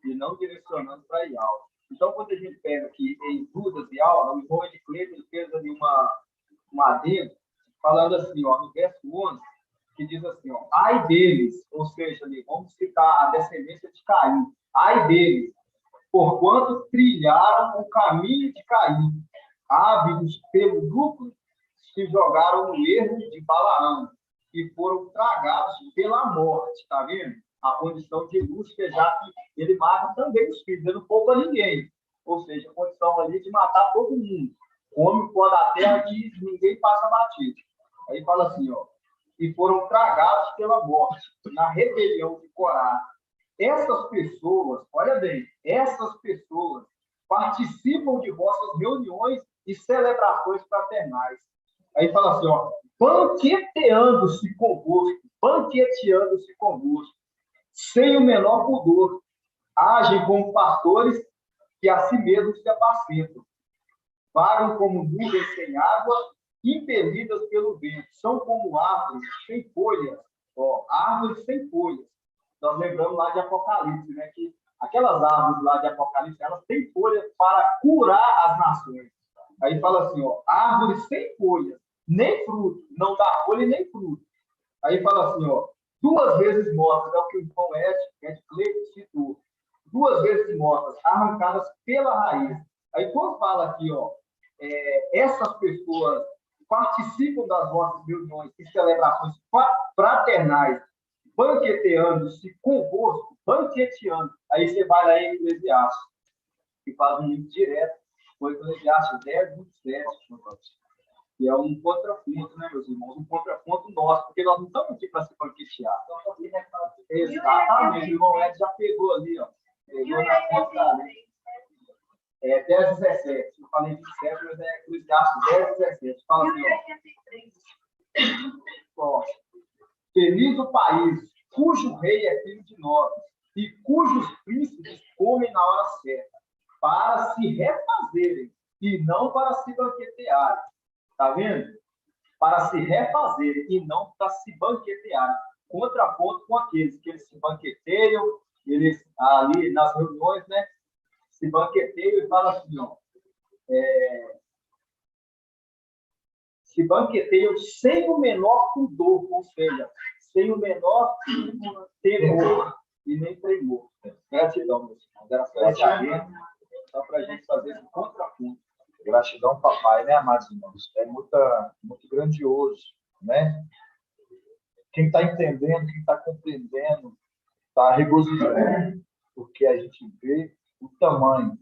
E não direcionando para Ial. Então, quando a gente pega aqui em Judas e Ial, o irmão de Cleito fez ali uma adendo, falando assim, ó, no verso 11, que diz assim, ó, ai deles, ou seja, ali, vamos citar a descendência de Caim, ai deles, porquanto trilharam o caminho de Caim, ávidos pelo lucro, se jogaram no erro de Balaão, e foram tragados pela morte, tá vendo? A condição de Lúcifer, já que ele mata também os filhos, ele não poupa ninguém. Ou seja, a condição ali de matar todo mundo. Come quando a terra diz, ninguém passa batido. Aí fala assim, ó, e foram tragados pela morte, na rebelião de Corá. Essas pessoas, olha bem, essas pessoas participam de vossas reuniões e celebrações fraternais. Aí fala assim, ó, banqueteando-se convosco, sem o menor pudor, agem como pastores que a si mesmos se apacentam, vagam como nuvens sem água, impelidas pelo vento, são como árvores sem folhas, árvores sem folhas. Nós lembramos lá de Apocalipse, né, que aquelas árvores lá de Apocalipse, elas têm folhas para curar as nações. Aí fala assim, ó, árvores sem folhas, nem fruto, não dá folha nem fruto. Aí fala assim, ó, 2 vezes mortas, é o que o irmão Edclei citou, 2 vezes mortas, arrancadas pela raiz. Aí quando fala aqui, ó, essas pessoas participam das vossas reuniões e celebrações fraternais, banqueteando-se convosco, banqueteando. Aí você vai lá em Eclesiastes, que faz um link direto com Eclesiastes 10:27, que é um contraponto, né, meus irmãos? Um contraponto nosso, porque nós não estamos aqui para se banquetear. Exatamente, o irmão Ed já pegou ali, ó. Pegou na ponta da lei. 10:17. Eu falei 27, mas é Eclesiastes 10:17. Fala assim, ó. Feliz o país cujo rei é filho de nobres e cujos príncipes comem na hora certa, para se refazerem e não para se banquetearem. Tá vendo? Para se refazerem e não para se banquetearem. Contraponto com aqueles que eles se banqueteiam, eles ali nas reuniões, né? Se banqueteiam e falam assim, ó. Se banqueteiam sem o menor pudor, ou seja, sem o menor temor e nem tremor. Gratidão, meus irmãos. Era só para a gente fazer esse contraponto. Gratidão, papai, né, amados irmãos? É muito grandioso, né? Quem está entendendo, quem está compreendendo, está regozijando, porque a gente vê o tamanho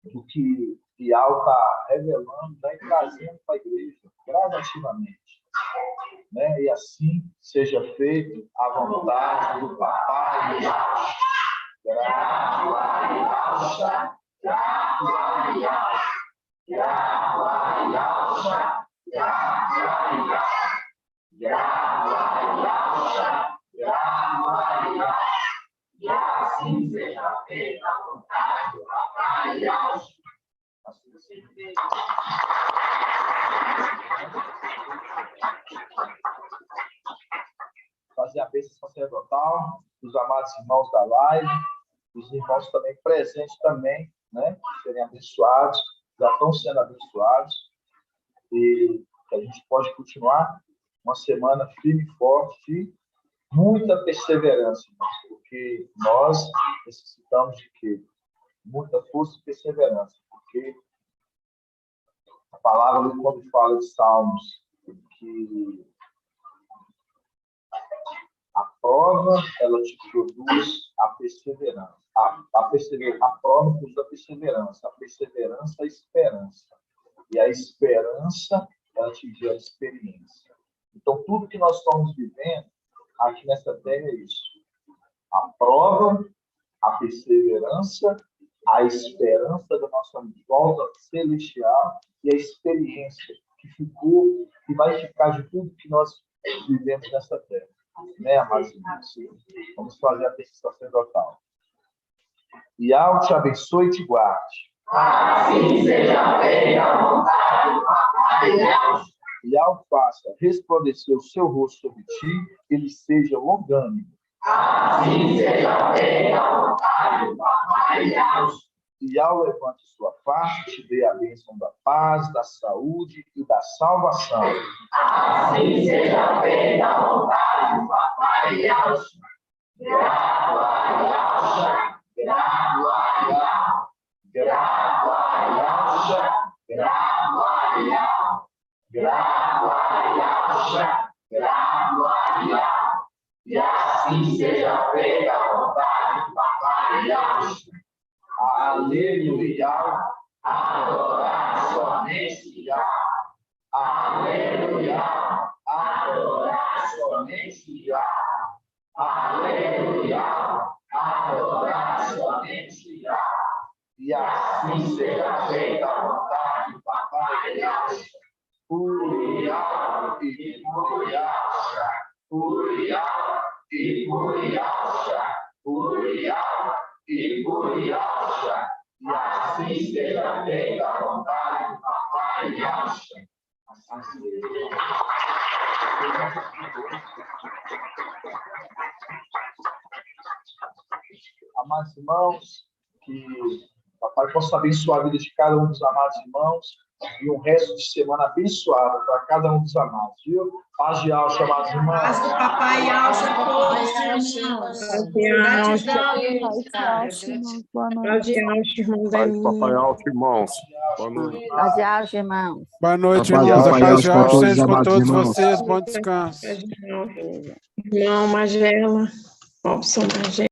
do que Bial está revelando, e trazendo para a igreja gradativamente. Né? E assim seja feito a vontade do Papai. E assim seja feita a vontade do Papai. Fazer a bênção sacerdotal dos amados irmãos da live, os irmãos também presentes também, né? Serem abençoados, já estão sendo abençoados, e que a gente pode continuar uma semana firme e forte, de muita perseverança, irmãos, porque nós necessitamos de quê? Muita força e perseverança, porque a palavra, quando fala de Salmos, que a prova, ela te produz a perseverança. A prova produz a perseverança, a esperança. E a esperança, ela te gera experiência. Então, tudo que nós estamos vivendo aqui nessa terra é isso. A prova, a perseverança, a esperança da nossa volta celestial e a experiência que ficou, que vai ficar de tudo que nós vivemos nessa terra. Né, amados irmãos? Vamos fazer a bênção sacerdotal. Bial te abençoe e te guarde. Assim seja feita a vontade do Papai Deus. Bial faça resplandecer o seu rosto sobre ti, ele seja longânimo. Assim seja feita a vontade do Papai Deus. Bial levante sua face, te dê a bênção da paz, da saúde e da salvação. Assim seja feita a vontade do Papai Deus. Graça, graça, graça, graça, e assim seja feita a vontade do Papai Deus. Aleluia. Adorar somente já. Aleluia. Adorar somente já. Aleluia. Adorar somente já. E assim Seja feita a vontade do Papai Deus. Uriá e Uriacha. Uriá e Uriacha. Uriá e Uriacha. E assim seja feita a vontade do Papai Deus. Amados irmãos, que o Papai possa abençoar a vida de cada um dos amados irmãos e um resto de semana abençoado para cada um dos amados, viu? Paz de alça, amados irmãos. Paz do Papai alça a todos, irmãos. Paz do Papai alça, irmãos. Boa noite. Paz de alça, irmãos. Boa noite, Paz de irmãos. A Papai paz de alça para alça todos, seja com amados todos irmãos. vocês. Bom descanso. Irmão Magela, Robson Magela.